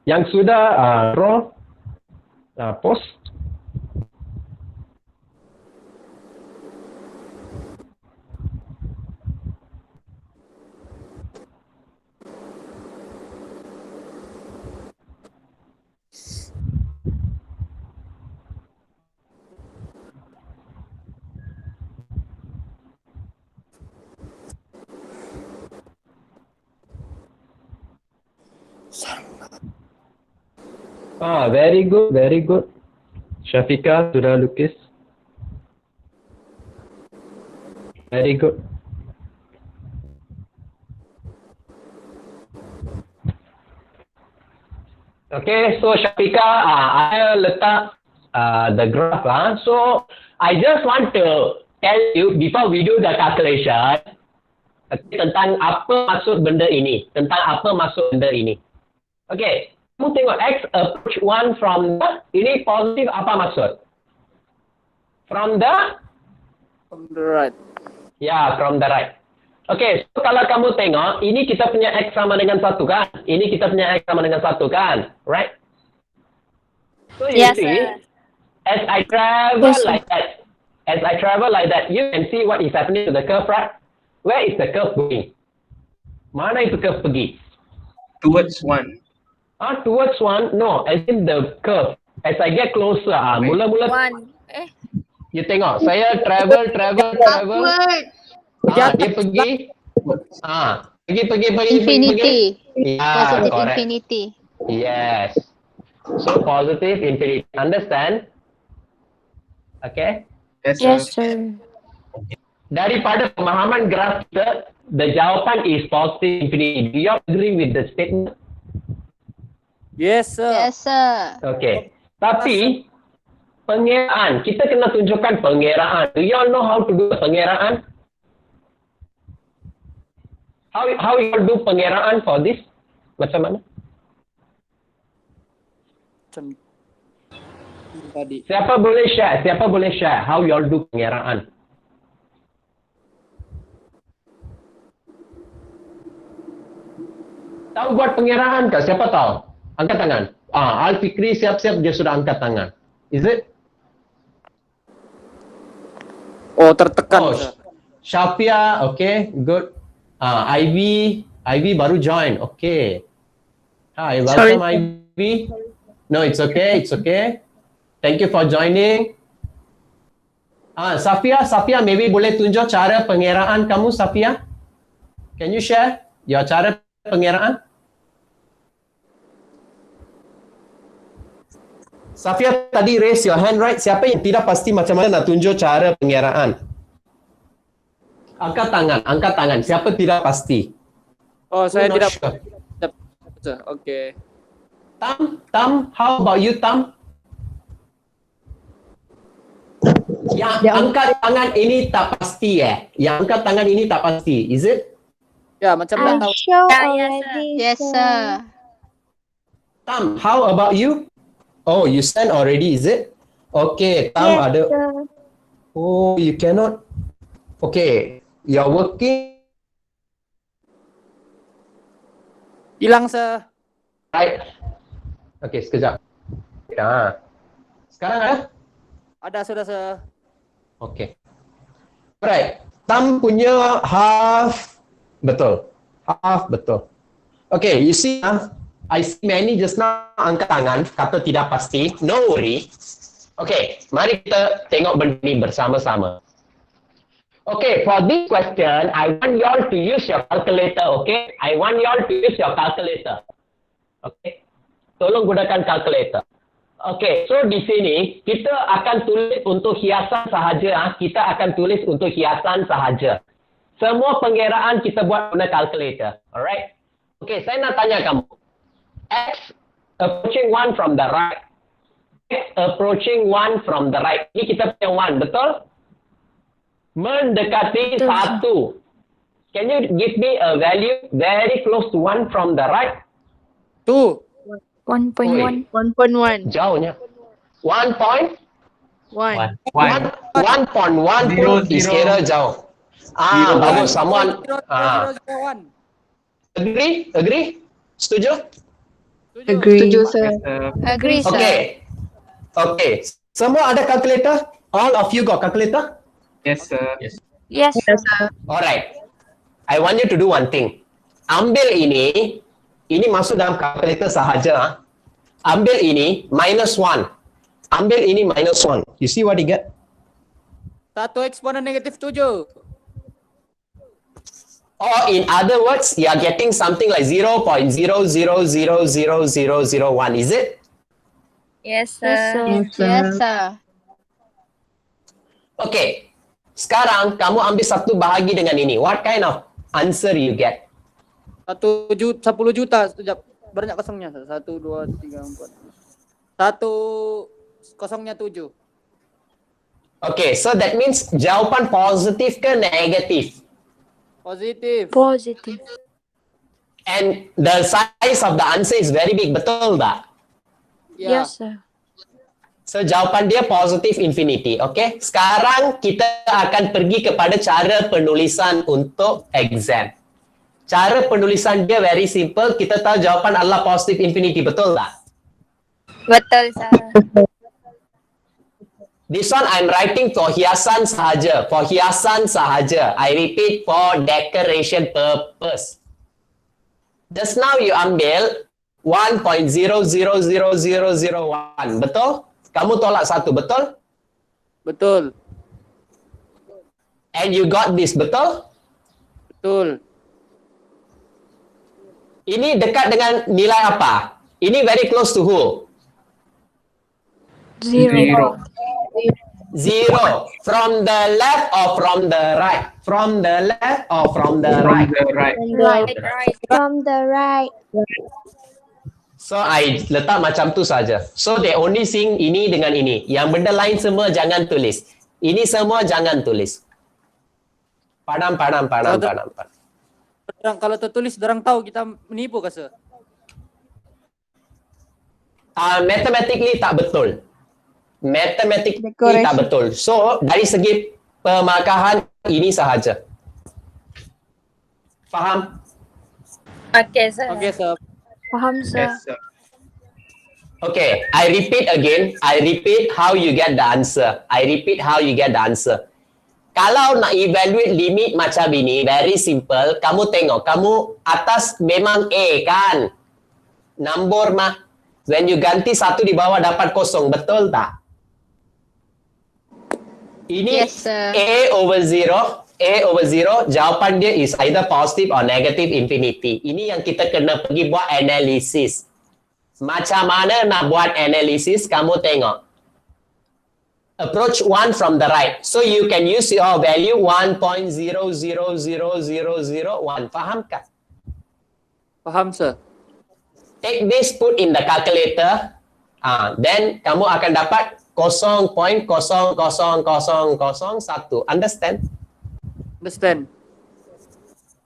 Yang sudah draw, post. Very good. Syafika sudah lukis. Very good. Okay, so Syafika, I letak the graph. So I just want to tell you before we do the calculation tentang apa maksud benda ini. Okay. Kamu tengok X approach 1 from the, ini positif apa maksud? From the right. Ya, from the right. Okay, so kalau kamu tengok, ini kita punya X sama dengan 1 kan? Ini kita punya X sama dengan 1 kan? Right? So you Yes, see, sir. as I travel like that, you can see what is happening to the curve, right? Where is the curve going? Mana itu curve pergi? Towards 1. Towards 1? No, as in the curve. As I get closer, mula-mula One. you tengok, saya travel. Dia pergi. Pergi. Infinity. Yeah, Positive correct. infinity. Yes. So positive infinity. Understand? Okay. Yes, Yes, sir. sir. Daripada pemahaman graf kita, the jawapan is positive infinity. Do you agree with the statement? Yes, sir. Yes, sir. Okay. Tapi pengiraan, kita kena tunjukkan pengiraan. Do you all know how to do pengiraan? How you do pengiraan for this? Macam mana? Macam tadi. Siapa boleh share? Siapa boleh share? How you all do pengiraan? Tahu buat pengiraan kah? Siapa tahu? Angkat tangan. Al Fikri siap-siap dia sudah angkat tangan. Is it? Oh, tertekan. Oh, Sir. Shafia, okay, good. Ivy baru join. Okay. Hi, welcome Ivy. No, it's okay. It's okay. Thank you for joining. Safia, maybe boleh tunjuk cara pengiraan kamu, Safia? Can you share your cara pengiraan? Safia tadi raise your hand, right? Siapa yang tidak pasti macam mana nak tunjuk cara pengiraan? Angkat tangan. Siapa tidak pasti? Oh, saya Who not tidak. sure? Oke. Tam, how about you, Tam? Yang angkat tangan ini tak pasti Yang angkat tangan ini tak pasti, is it? Ya, macam tak tahu. Show Yes, sir. Tam, how about you? Oh, you send already, is it? Okay, Tam ada. Oh, you cannot. Okay, you're working, Hilang, Sir. right? Okay, sekejap. Sekarang ada? Ada sudah, Sir. Okay. Alright, Tam punya half betul. Half betul. Okay, you see, I see many just now angkat tangan, kata tidak pasti. No worry. Okay, mari kita tengok benda ni bersama-sama. Okay, for this question, I want you all to use your calculator, okay? I want you all to use your calculator. Okay? Tolong gunakan calculator. Okay, so di sini kita akan tulis untuk hiasan sahaja. Kita akan tulis untuk hiasan sahaja. Semua pengiraan kita buat guna calculator. Alright? Okay, saya nak tanya kamu. X approaching 1 from the right. X approaching 1 from the right. Ini kita punya 1, betul? Mendekati 1. Can you give me a value very close to 1 from the right? 2. 1.1. 1.1. Jauhnya. 1.1 1. 1.1 Zero, pun is zero. kira jauh. Zero. Bagus. Someone. 0.001. Agree? Setuju? Agree. Setuju, sir. Agree, sir. Okay. Semua ada calculator? All of you got calculator? Yes, sir. Yes. Alright. I want you to do one thing. Ambil ini masuk dalam calculator sahaja. Ambil ini -1. Ambil ini -1. You see what you get? 1 eksponen negatif 7. Or in other words, you are getting something like 0.0000001. Is it? Yes, Yes, Yes, sir. Okay. Sekarang kamu ambil satu bahagi dengan ini. What kind of answer you get? 10 juta. Sekejap. Banyak kosongnya. 1, 2, 3, 4. 1 kosongnya 7. Okay, so that means jawapan positif ke negatif? Positif. Positive. And the size of the answer is very big, betul tak? Ya. Yes, sir. So jawapan dia positif infinity, okay? Sekarang kita akan pergi kepada cara penulisan untuk exam. Cara penulisan dia very simple. Kita tahu jawapan adalah positif infinity, betul tak? Betul, sir. This one I'm writing for hiasan sahaja. For hiasan sahaja. I repeat, for decoration purpose. Just now you ambil 1.0000001. Betul? Kamu tolak 1, betul? Betul. And you got this, betul? Betul. Ini dekat dengan nilai apa? Ini very close to who? Zero. Zero. From the left or from the right? From the left or from the From right? the right. Right. From the right. So I letak macam tu saja. So they only seeing ini dengan ini. Yang benda lain semua jangan tulis. Ini semua jangan tulis. Padam. Kalau tertulis, dorang tahu kita menipu kah, sir? Mathematically tak betul. Mathematically Decoration. tak betul. So, dari segi pemarkahan ini sahaja. Faham? Okay, sir. Okay, sir. Faham, sir. Yes, sir. Okay, I repeat again. I repeat how you get the answer. I repeat how you get the answer. Kalau nak evaluate limit macam ini, very simple. Kamu tengok, kamu atas memang A kan? Nombor mah. When you ganti satu di bawah dapat kosong, betul tak? Ini Yes, sir. A over 0, jawapan dia is either positive or negative infinity. Ini yang kita kena pergi buat analisis. Macam mana nak buat analisis? Kamu tengok. Approach 1 from the right. So you can use your value 1.000001. Faham tak? Faham, sir. Take this, put in the calculator. Then kamu akan dapat 0.00001. Understand? Understand.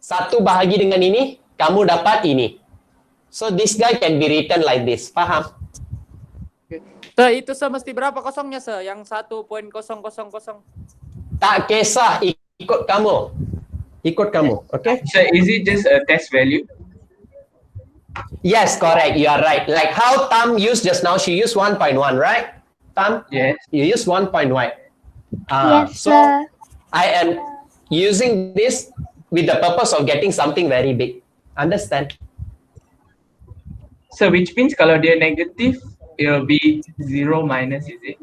1 bahagi dengan ini, kamu dapat ini. So this guy can be written like this. Faham? Okay. Sir, itu sir mesti berapa kosongnya, sir? Yang 1.000. Tak kisah, ikut kamu. Ikut kamu, okay? So is it just a test value? Yes, correct. You are right. Like how Tam used just now, she used 1.1, right? Tam, Yes. you used 1.1. Yes, So sir. I am using this with the purpose of getting something very big. Understand? So which means kalau dia negative, it will be 0 minus, is it?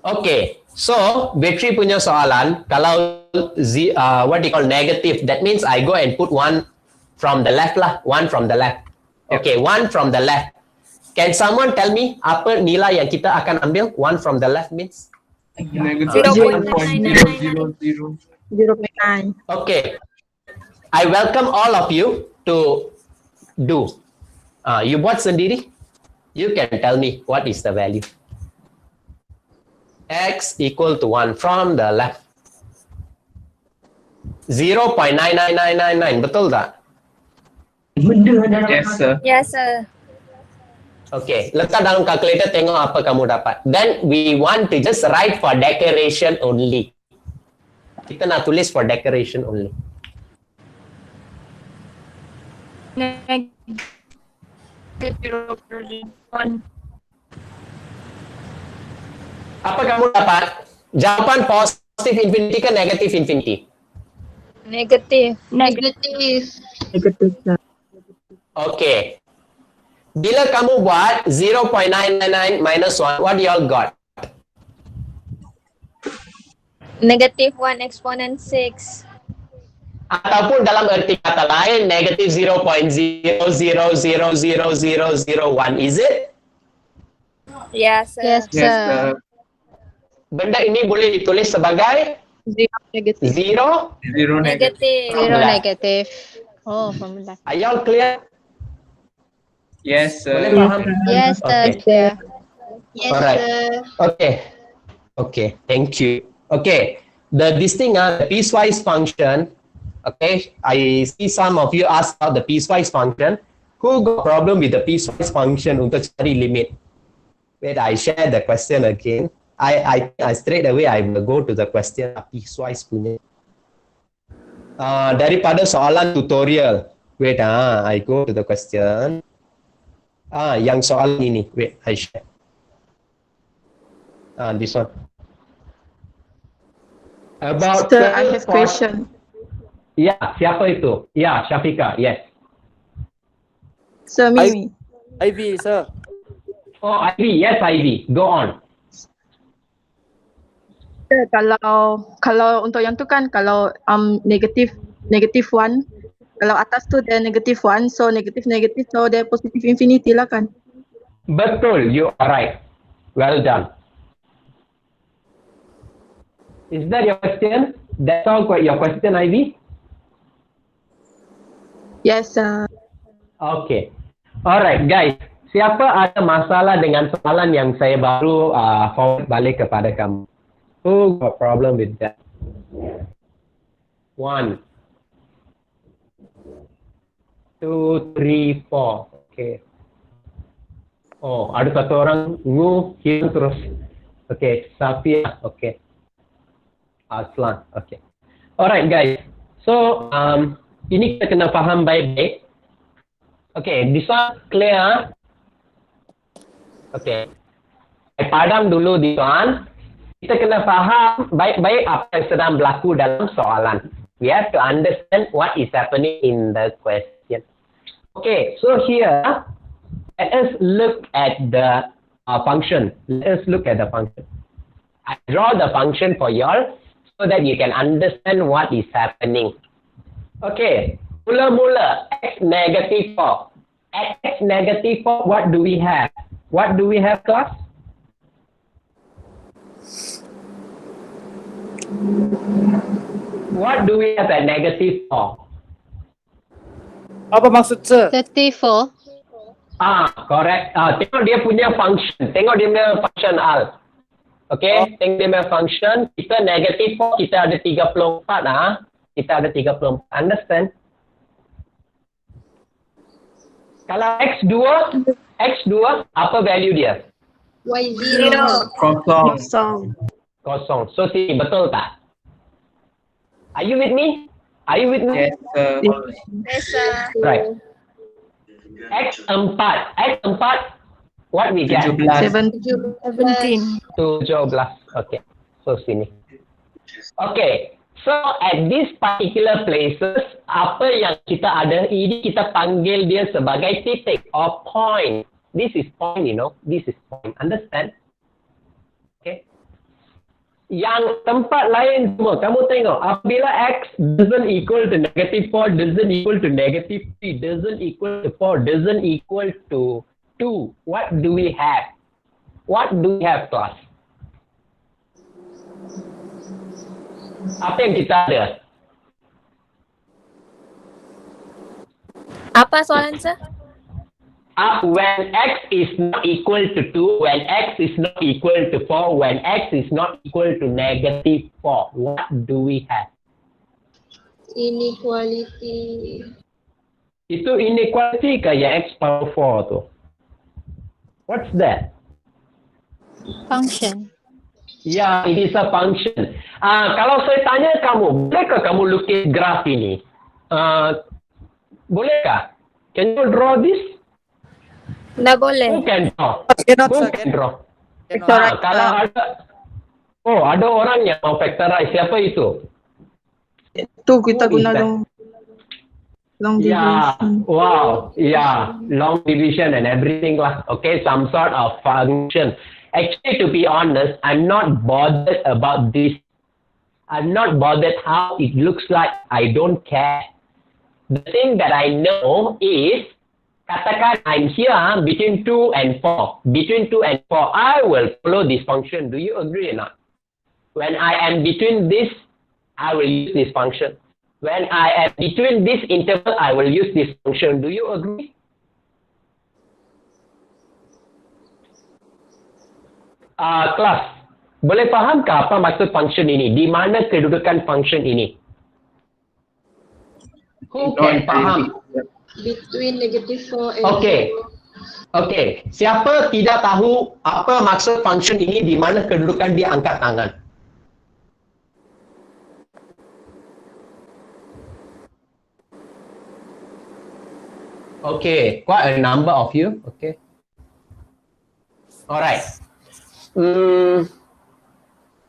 Okay. So, Vetri punya soalan, kalau what do you call negative, that means I go and put 1 from the left lah. 1 from the left. Okay, 1 from the left. Can someone tell me apa nilai yang kita akan ambil? 1 from the left means? Negative 0.000. 0.9. Okay. I welcome all of you to do. You buat sendiri. You can tell me what is the value. X equal to 1 from the left. 0.99999. Betul tak? Yes, sir. Yes, sir. Okay, letak dalam calculator, tengok apa kamu dapat. Then we want to just write for decoration only. Kita nak tulis for decoration only. Apa kamu dapat? Jawapan positive infinity ke negative infinity? Negative. Negative, sir. Okay. Bila kamu buat 0.999 minus 1, what do you all got? Negative 1 exponent 6. Ataupun dalam erti kata lain, negative 0.0000001. Is it? Yes, sir. Yes, Yes, sir. sir. Benda ini boleh ditulis sebagai 0 negative. 0. 0 negative. Negative. Zero Formula. negative. Oh, formula. Are you all clear? Yes, Boleh sir. faham? Yes, sir. Okay. Yes, Alright. sir. Okay. Okay. Thank you. Okay. This thing, the piecewise function. Okay. I see some of you ask about the piecewise function. Who got problem with the piecewise function untuk cari limit? Wait, I share the question again. I straight away I will go to the question piecewise punya. Daripada soalan tutorial. Wait, I go to the question. Yang soalan ini. Wait, I share. This one. About Sir, I have question. Ya, siapa itu? Ya, Syafika. Yes. Sir, Mimi. Ivy, sir. Oh, Ivy. Yes, Ivy. Go on. Sir, kalau untuk yang tu kan, kalau negative 1, kalau atas tu dia negative 1, so negative, so dia positive infinity lah kan? Betul, you are right. Well done. Is that your question? That's all your question, Ivy? Yes, sir. Okay. Alright, guys. Siapa ada masalah dengan soalan yang saya baru forward balik kepada kamu? Who got problem with that? 1. 2, 3, 4. Okay. Oh, ada satu orang hilang terus. Okay, Safia. Okay. Aslan. Okay. Alright guys. So, ini kita kena faham baik-baik. Okay, this one clear? Okay. Saya padam dulu this one. Kita kena faham baik-baik apa yang sedang berlaku dalam soalan. We have to understand what is happening in the question. Okay, so here, let us look at the function. Let us look at the function. I draw the function for you all so that you can understand what is happening. Okay, mula-mula x negative 4. At x negative 4, what do we have? What do we have, class? What do we have at negative 4? Apa maksud sir? 34. Correct. Tengok dia punya function. Tengok dia punya function al. Okay, tengok dia punya function. Kita negative 4, kita ada 34 Kita ada 34. Understand? Kalau X2, apa value dia? Y0. Kosong. So, sini betul tak? Are you with me? Yes, sir. Yes, sir. Right. X4, what we get? 17. 17. 17. Okay. So, sini. Okay. So, at this particular places, apa yang kita ada, ini kita panggil dia sebagai titik or point. This is point, you know. This is point. Understand? Okay. Yang tempat lain semua, kamu tengok, apabila X doesn't equal to negative 4, doesn't equal to negative 3, doesn't equal to 4, doesn't equal to 2, what do we have? What do we have, class? Apa yang kita ada? Apa soalan sir? When X is not equal to 2, when X is not equal to 4, when X is not equal to negative 4, what do we have? Inequality. Itu inequality ke yang X power 4 tu? What's that? Function. Yeah, it is a function. Kalau saya tanya kamu, bolehkah kamu lukis graf ini? Bolehkah? Can you draw this? Nggak boleh. Who can draw? Cannot Who sir. can draw? Cannot. Kalau ada orang yang mau factorize, siapa itu? Tu kita Who is guna that? long Yeah, division. wow, yeah, long division and everything lah. Okay, some sort of function. Actually, to be honest, I'm not bothered about this. I'm not bothered how it looks like. I don't care. The thing that I know is, katakan I'm here between 2 and 4. Between 2 and 4, I will follow this function. Do you agree or not? When I am between this, I will use this function. When I am between this interval, I will use this function. Do you agree? Kelas, boleh fahamkah apa maksud function ini? Di mana kedudukan function ini? Who can faham? Between negative 4 and Okay. Siapa tidak tahu apa maksud function ini, di mana kedudukan dia, angkat tangan. Okay, quite a number of you. Okay. Alright.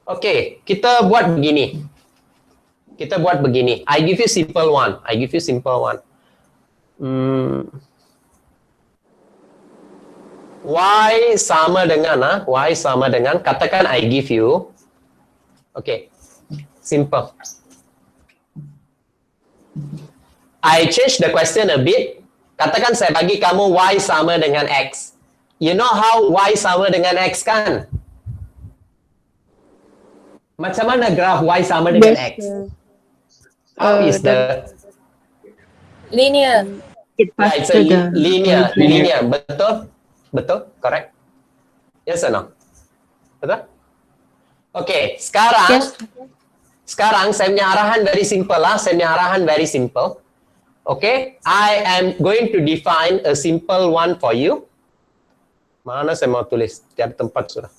Okay, kita buat begini. I give you simple one. Y sama dengan, katakan I give you. Okay, simple. I change the question a bit. Katakan saya bagi kamu Y sama dengan X. You know how Y sama dengan X kan? Macam mana graf Y sama dengan X? How is the... Linear. It's a linear. Betul? Correct? Yes or no? Betul? Okay, sekarang saya punya arahan very simple lah. Okay, I am going to define a simple one for you. Mana saya mau tulis? Tiada tempat sudah.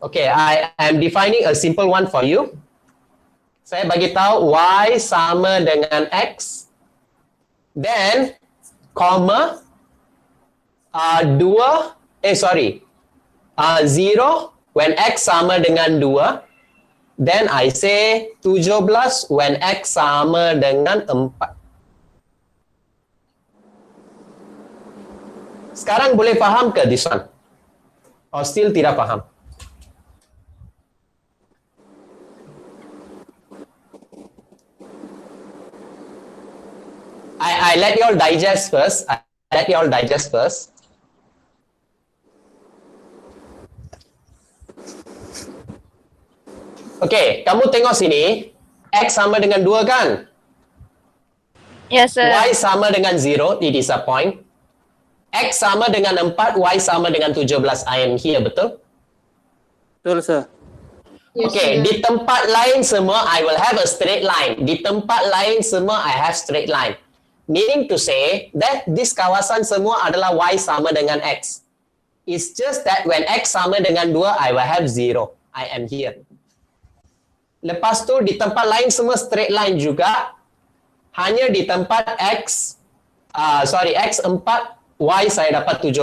Okay, I am defining a simple one for you. Saya bagi tahu y sama dengan x. Then, comma, 0 when x sama dengan 2. Then I say 17 when x sama dengan 4. Sekarang boleh faham ke this one? Or still tidak faham? I let you all digest first. Okay, kamu tengok sini. X sama dengan 2 kan? Yes, sir. Y sama dengan 0, it is a point. X sama dengan 4, Y sama dengan 17. I am here, betul? Betul, sir. Yes, Okay, sir. di tempat lain semua, I will have a straight line. Di tempat lain semua, I have straight line. Meaning to say that this kawasan semua adalah Y sama dengan X. It's just that when X sama dengan 2, I will have 0. I am here. Lepas tu, di tempat lain semua straight line juga. Hanya di tempat X4, Y saya dapat 17.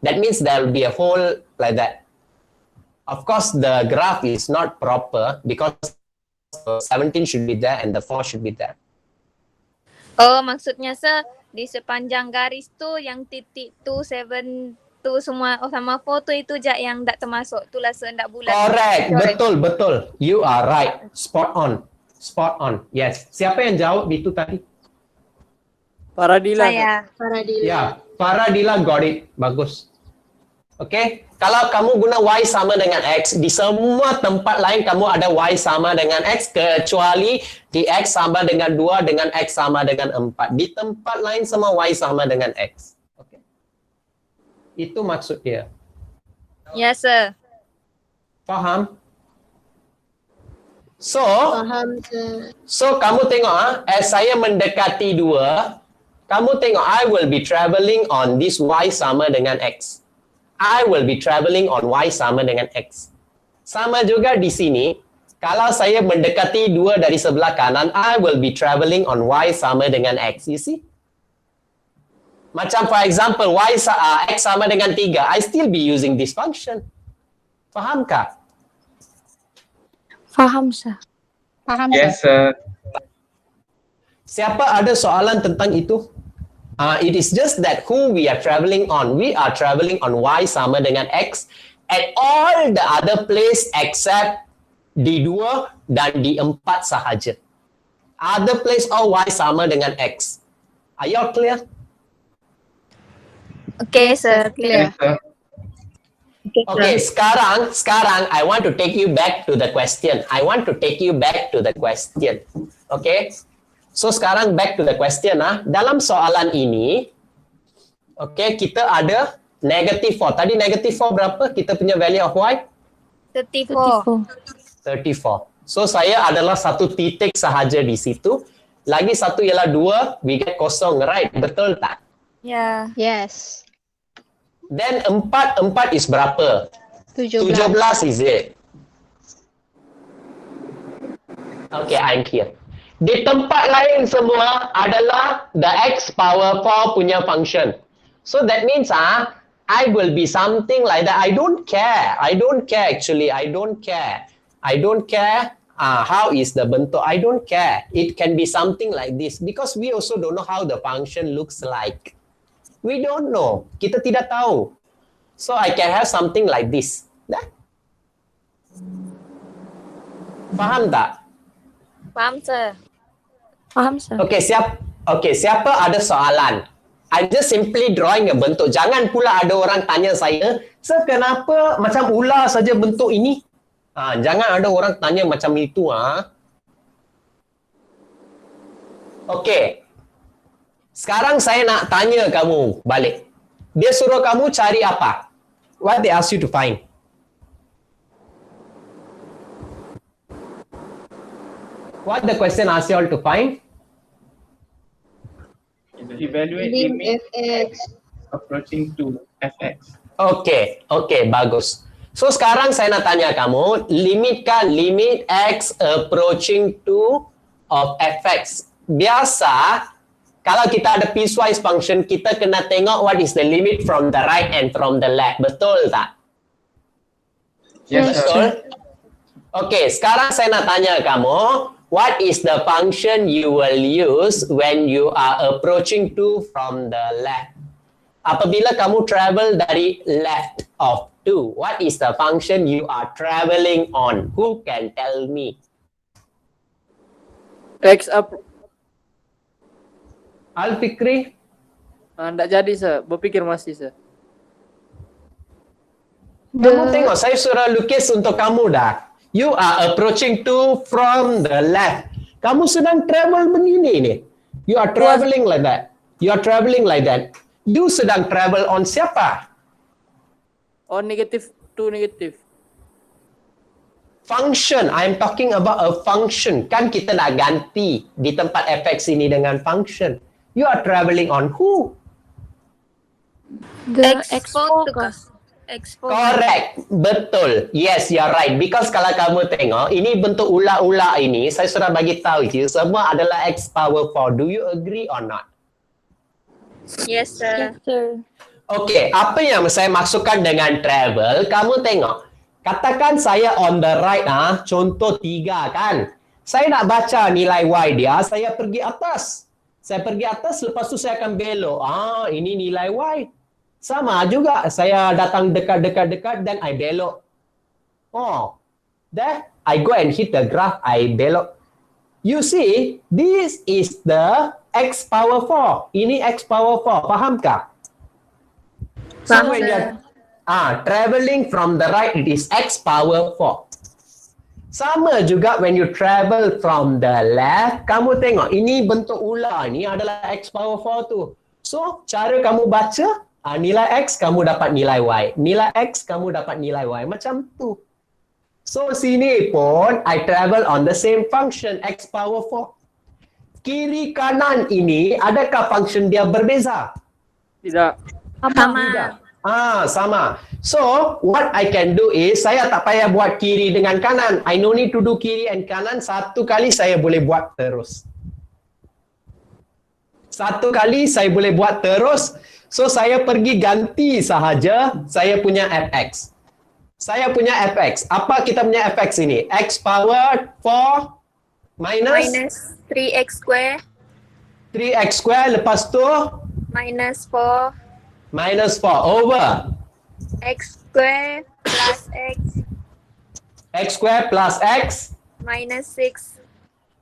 That means there will be a hole like that. Of course, the graph is not proper because 17 should be there and the 4 should be there. Oh, maksudnya sir, di sepanjang garis tu yang titik tu 7 tu semua sama 4 tu itu je yang tak termasuk. Itulah sir, tak bulat. Correct. Betul. You are right. Spot on. Yes. Siapa yang jawab itu tadi? Paradila. Saya. Paradila. Ya, Paradila got it. Bagus. Okay. Kalau kamu guna Y sama dengan X, di semua tempat lain kamu ada Y sama dengan X, kecuali di X sama dengan 2 dengan X sama dengan 4. Di tempat lain semua Y sama dengan X. Okay. Itu maksud dia. Yes, sir. Faham? So, Faham, sir. kamu tengok, as saya mendekati 2, kamu tengok, I will be travelling on this Y sama dengan X. I will be travelling on Y sama dengan X. Sama juga di sini, kalau saya mendekati 2 dari sebelah kanan, I will be travelling on Y sama dengan X. You see? Macam for example, X sama dengan 3, I still be using this function. Fahamkah? Faham, sir. Faham, Yes, sir. Siapa ada soalan tentang itu? It is just that who we are travelling on. We are travelling on Y sama dengan X at all the other place except di 2 dan di 4 sahaja. Other place all Y sama dengan X. Are you all clear? Okay, sir. Clear. Yes, sir. Okay, sekarang I want to take you back to the question. Okay? So sekarang back to the question. Dalam soalan ini, okay, kita ada negative 4. Tadi negative 4 berapa? Kita punya value of Y? 34. 34. So saya adalah satu titik sahaja di situ. Lagi satu ialah 2, we get kosong, right? Betul tak? Ya. Yes. Then 4 is berapa? 17. 17 is it? Okay, I'm here. Di tempat lain semua adalah the x power 4 punya function. So that means I will be something like that. I don't care actually. I don't care how is the bentuk. I don't care. It can be something like this because we also don't know how the function looks like. We don't know. Kita tidak tahu. So I can have something like this. Faham tak? Faham, sir. Faham, sir. Okay, siapa ada soalan? I just simply drawing a bentuk. Jangan pula ada orang tanya saya, "Sir, kenapa macam ular saja bentuk ini?" Jangan ada orang tanya macam itu. Okay. Sekarang saya nak tanya kamu balik. Dia suruh kamu cari apa? What they ask you to find? What the question ask you all to find? evaluate lim limit fx. approaching to fx. Oke, bagus. So sekarang saya nak tanya kamu, limitkan limit x approaching to of fx. Biasa kalau kita ada piecewise function, kita kena tengok what is the limit from the right and from the left. Betul tak? Yes, sir. Betul? Oke, sekarang saya nak tanya kamu, what is the function you will use when you are approaching to from the left? Apabila kamu travel dari left of 2, what is the function you are traveling on? Who can tell me? X up. Al-Fikri? Nggak jadi sir, berpikir masih sir. Kamu tengok, saya suruh lukis untuk kamu dah. You are approaching to from the left. Kamu sedang travel begini ni. You are traveling like that. You are traveling like that. You sedang travel on siapa? On negative to negative. Function. I'm talking about a function. Kan kita nak ganti di tempat fx ini dengan function. You are traveling on who? The Expo tu kah? Expo. Correct. Betul. Yes, you're right. Because kalau kamu tengok, ini bentuk ular-ular ini, saya sudah bagi tahu you, semua adalah x power 4. Do you agree or not? Yes, sir. Okey, apa yang saya maksudkan dengan travel, kamu tengok. Katakan saya on the right, contoh 3 kan. Saya nak baca nilai y dia, saya pergi atas. Saya pergi atas, lepas tu saya akan belok. Ini nilai y. Sama juga, saya datang dekat dan I belok. Then I go and hit the graph, I belok. You see, this is the x power 4. Ini x power 4, fahamkah? So when you're traveling from the right, it is x power 4. Sama juga when you travel from the left, kamu tengok, ini bentuk ular ni adalah x power 4 tu. So, cara kamu baca, nilai x kamu dapat nilai y. Nilai x kamu dapat nilai y. Macam tu. So sini pun I travel on the same function x power 4. Kiri kanan ini adakah function dia berbeza? Tidak. Sama. Sama. So what I can do is saya tak payah buat kiri dengan kanan. I no need to do kiri and kanan. Satu kali saya boleh buat terus. Satu kali saya boleh buat terus. So saya pergi ganti sahaja saya punya fx. Saya punya fx. Apa kita punya fx ini? X power 4 minus 3x square 3x square, lepas tu minus 4 over x square plus x x square plus x minus 6.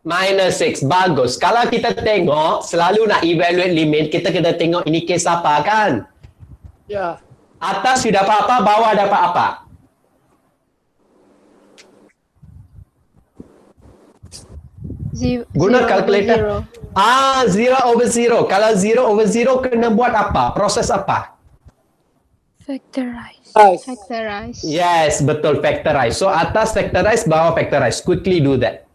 minus 6. Bagus. Kalau kita tengok, selalu nak evaluate limit, kita kena tengok ini kes apa kan? Ya. Atas sudah dapat apa, bawah dapat apa? Guna kalkulator. 0/0. Kalau 0/0 kena buat apa? Proses apa? Factorize. Yes, betul, factorize. So atas factorize, bawah factorize. Quickly do that.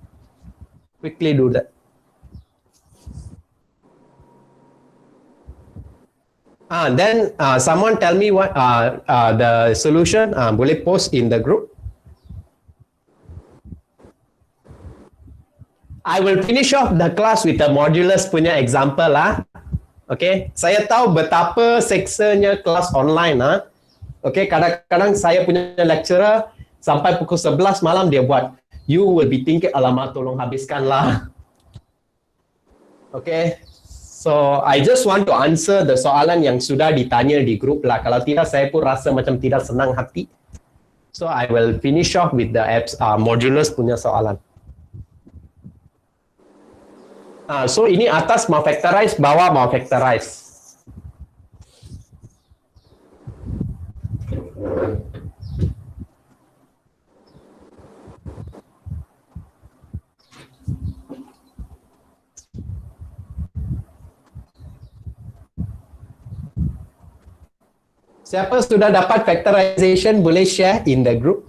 Then someone tell me what the solution. Boleh post in the group. I will finish off the class with the modulus punya example lah. Okay, saya tahu betapa seksanya kelas online Okay, kadang-kadang saya punya lecturer sampai pukul 11 malam dia buat. You will be thinking, alamak tolong habiskanlah. Okay, so I just want to answer the soalan yang sudah ditanya di grup lah. Kalau tidak, saya pun rasa macam tidak senang hati. So I will finish off with the modulus punya soalan. So ini atas mau factorize, bawah mau factorize. Siapa sudah dapat factorization boleh share in the group.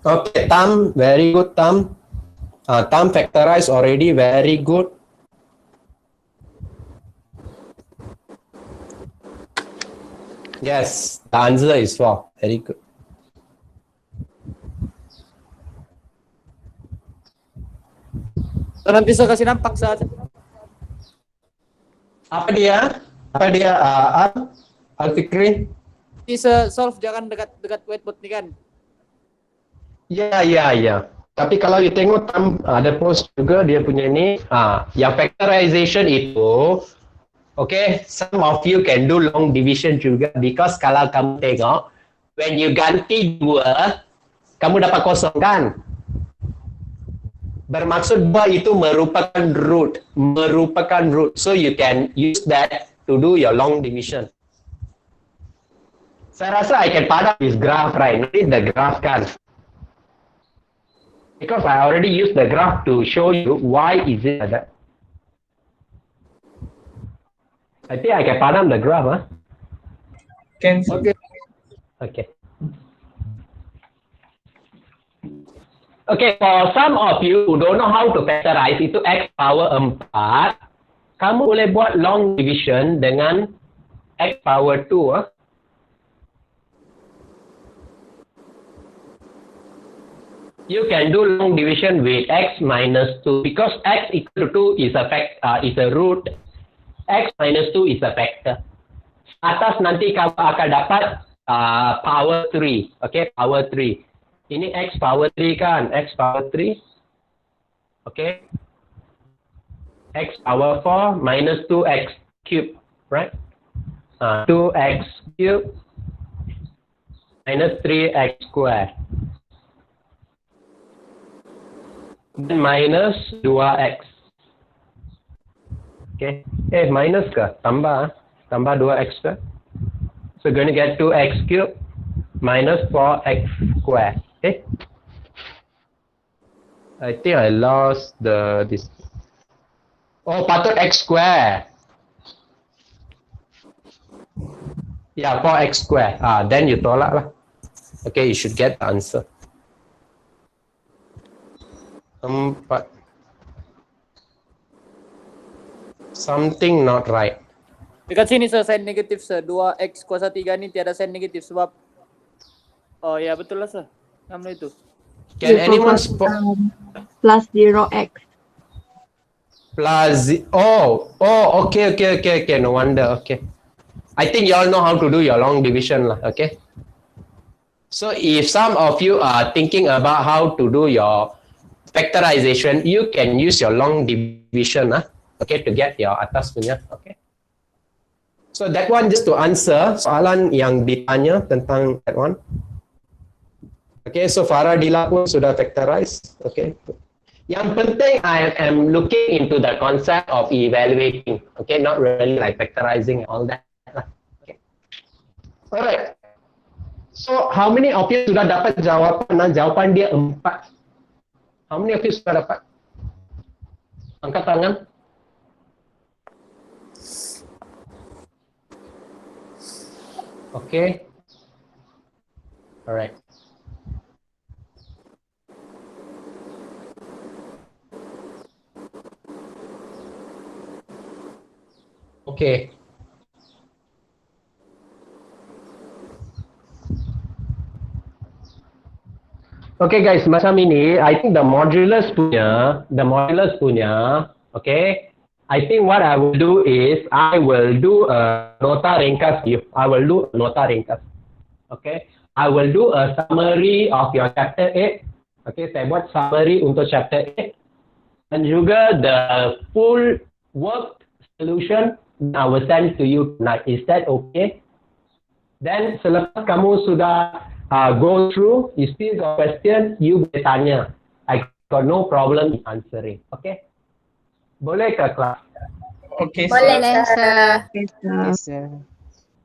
Okay, Tam, very good, Tam. Tam factorize already, very good. Yes, the answer is 4. Very good. So, nanti saya kasih nampak saat Apa dia? Apa dia? Al-Fikri? bisa solve, jangan dekat whiteboard nih kan. Ya, ya, ya. Tapi kalau you tengok Tam ada post juga dia punya ini, yang factorization itu, okay, some of you can do long division juga because kalau kamu tengok, when you ganti 2, kamu dapat kosong kan? Bermaksud 2 itu merupakan root. So you can use that to do your long division. Saya rasa I can padam this graph, right? Ini the graph kan? Because I already used the graph to show you why is it like that. I think I can padam the graph, huh? Can Oke. Okay. Okay, for some of you who don't know how to factorize itu x power 4, kamu boleh buat long division dengan x power 2. You can do long division with x minus 2 because x equal to 2 is a root. X minus 2 is a factor. Atas nanti kamu akan dapat power 3. Okay, power 3. Ini x power 3 kan? X power 3. Okay. X power 4 minus 2x cube. Right? 2x cube minus 3x square. Then minus 2x. Okay. Minus ke? Tambah 2x ke? So going to get 2x cube minus 4x square. Okay. I think I lost this. Oh, patut x square. Yeah, 4x square. Then you tolak lah. Okay, you should get the answer. 4. Something not right. Dekat sini sign negatif 2x kuasa 3 ini tiada sign negatif sebab oh ya betul lah namanya itu. Can anyone Plus 0x. Okay. No wonder. Okay. I think you all know how to do your long division lah. Okay. So if some of you are thinking about how to do your factorization, you can use your long division okay, to get your atas punya. Okay. So that one just to answer soalan yang ditanya tentang that one. Okay, so Farah Dila pun sudah factorize. Okay. Yang penting I am looking into the concept of evaluating. Okay, not really like factorizing and all that. Okay. Alright. So how many of you sudah dapat jawapan? Jawapan dia 4. How many of you sudah dapat? Angkat tangan. Okay. Alright. Okay. Okay guys, macam ini, I think the modulus punya, okay. I think what I will do is, I will do a nota ringkas. Okay. I will do a summary of your chapter 8. Okay, saya buat summary untuk chapter 8. Dan juga the full work solution I will send to you tonight. Is that okay? Then selepas kamu sudah go through, you still got question, you boleh tanya. I got no problem in answering. Okay? Boleh ke kelas? Okay, Boleh, sir. sir.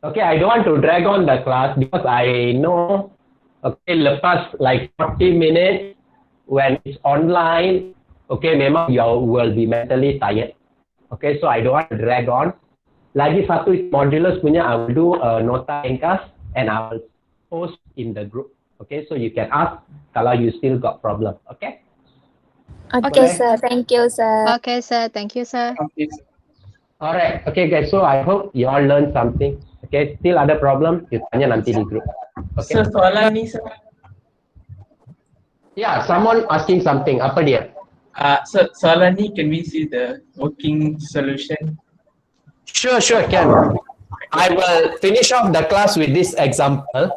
Okay, I don't want to drag on the class because I know, okay, lepas like 40 minutes when it's online, okay, memang you will be mentally tired. Okay, so I don't want to drag on. Lagi satu modulus punya, I will do a nota ringkas and I will post in the group. Okay, so you can ask kalau you still got problem. Okay. Okay, Boleh? sir. Thank you, sir. Okay, sir. Thank you, sir. Okay. Alright. Okay, guys. So I hope you all learned something. Okay. Still ada problem? You tanya nanti di group. Okay. Sir, soalan ni sir. Yeah, someone asking something. Apa dia? Sir, soalan ni can we see the working solution? Sure, can. I will finish off the class with this example.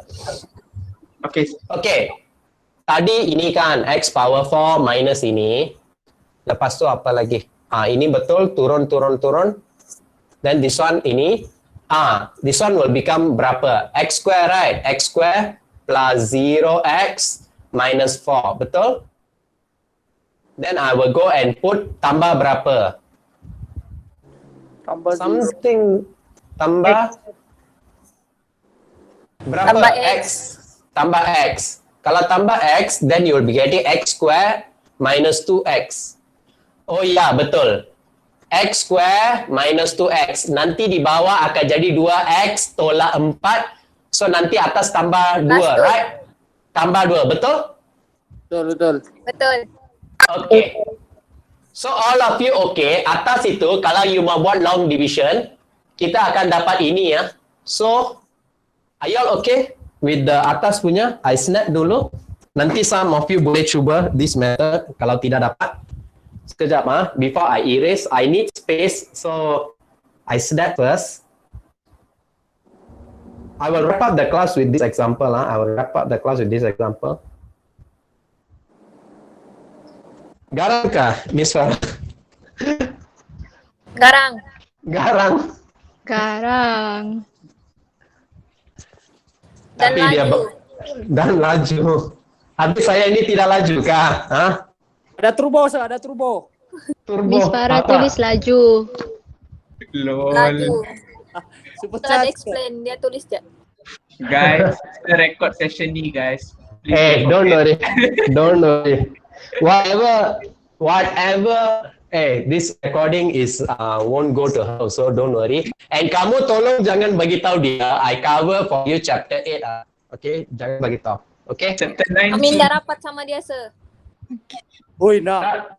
Okay. Okay. Tadi ini kan x power 4 minus ini. Lepas tu apa lagi? Ini betul turun. Then this one ini. This one will become berapa? X square, right? X square plus 0x minus 4. Betul? Then I will go and put tambah berapa? Tambah Something tambah berapa? Tambah X. Tambah X. Kalau tambah X, then you will be getting X square minus 2X. Oh ya, betul. X square minus 2X. Nanti di bawah akan jadi 2X tolak 4. So nanti atas tambah 2, Plus 2. right? Tambah 2, betul? Betul. Betul. Okay. So all of you okay. Atas itu kalau you mau buat long division, kita akan dapat ini ya. So are you all okay with the atas punya? I snap dulu. Nanti some of you boleh cuba this method kalau tidak dapat. Sekejap before I erase, I need space. So I snap first. I will wrap up the class with this example. I will wrap up the class with this example. Garang kah, Miss Farah? Garang. Garang. Dan Tapi dia laju. dan laju. Habis saya ini tidak laju kah? Hah? Ada turbo, sir. Ada turbo. Turbo. Miss Farah apa? tulis laju. Lol. Laju. Super Setelah chat. explain, dia tulis je. Guys, kita record session ni guys. Please Don't forget. worry. Don't worry. Whatever. This recording is won't go to her, so don't worry. And kamu tolong jangan bagi tahu dia. I cover for you chapter 8. Okay, jangan bagi tahu. Okay. Chapter 9. Amin dah rapat sama dia, sir. Oi, nah.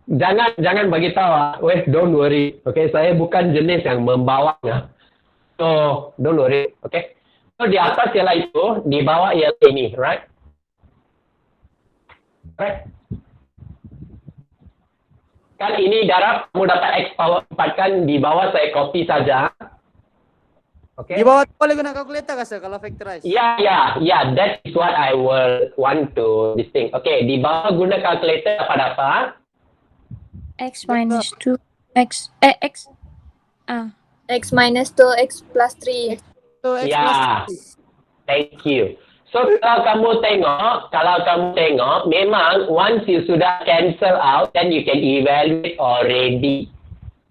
Jangan bagi tahu. Weh, don't worry. Okay, saya bukan jenis yang membawanya. So don't worry. Okay. So di atas ialah itu, di bawah ialah ini, right? Right. Kan ini darab kamu dapat X power 4 kan, di bawah saya copy saja. Okay. Di bawah tu boleh guna kalkulator kah, sir, kalau factorize? Yeah, that is what I will want to distinct. Okay, di bawah guna calculator dapat apa? X minus 2. X minus 2, X plus 3. So, X Yeah. plus Thank you. So kalau kamu tengok, memang once you sudah cancel out, then you can evaluate already.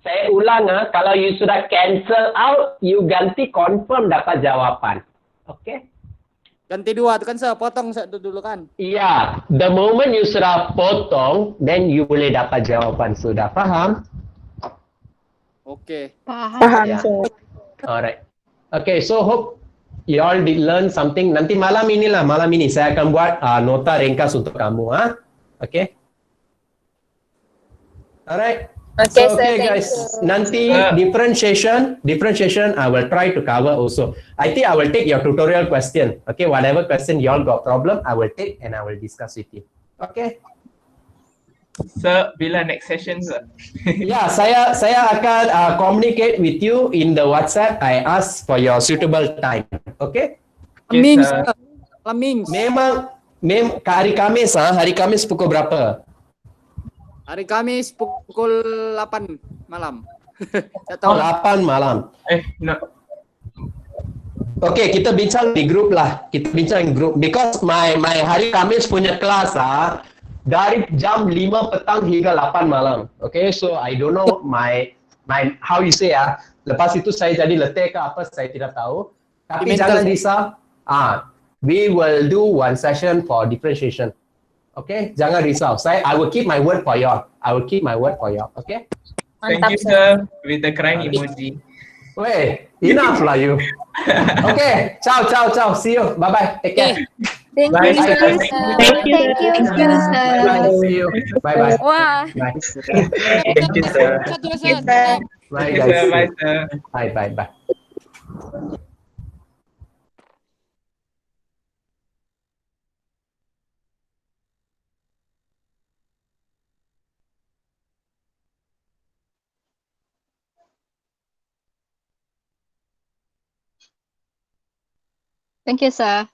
Saya ulang kalau you sudah cancel out, you ganti confirm dapat jawapan. Okay? ganti 2 tu kan, sir. Potong satu dulu kan. Iya, the moment you sudah potong, then you boleh dapat jawapan. Sudah faham? Okay. Faham, Yeah. sir. Alright. Okay, so hope you all did learn something. Nanti malam ini saya akan buat nota ringkas untuk kamu. Okay? Alright. Okay, So, sir. okay Thank guys, you. nanti differentiation I will try to cover also. I think I will take your tutorial question. Okay, whatever question you all got problem, I will take and I will discuss with you. Okay? Sir, bila next session sir? Ya, saya akan communicate with you in the WhatsApp. I ask for your suitable time. Okay? Laming, sir. sir. Laming. Memang hari Kamis pukul berapa? Hari Kamis pukul 8 malam. Tak tahu lah. 8 malam. No. Okay, kita bincang di grup lah. Kita bincang di grup because my hari Kamis punya kelas dari jam 5 petang hingga 8 malam. Okay, so I don't know my how you say lepas itu saya jadi letih ke apa saya tidak tahu. Tapi Mental. jangan risau. We will do one session for differentiation. Okay, jangan risau. I will keep my word for y'all. Okay? Thank Mantap, you sir. sir with the crying emoji. Wait, enough lah you. Okay, ciao, ciao, ciao. See you. Bye bye. Take care. Thank Bye, you, sir. sir. Thank you. Thank you, sir. Bye. See you. Bye bye. Wah. Bye. Thank you, sir. Satu lah, Yes, Sat. sir. Bye Thank you, guys. sir. Bye, sir. Bye bye bye. Thank you, sir.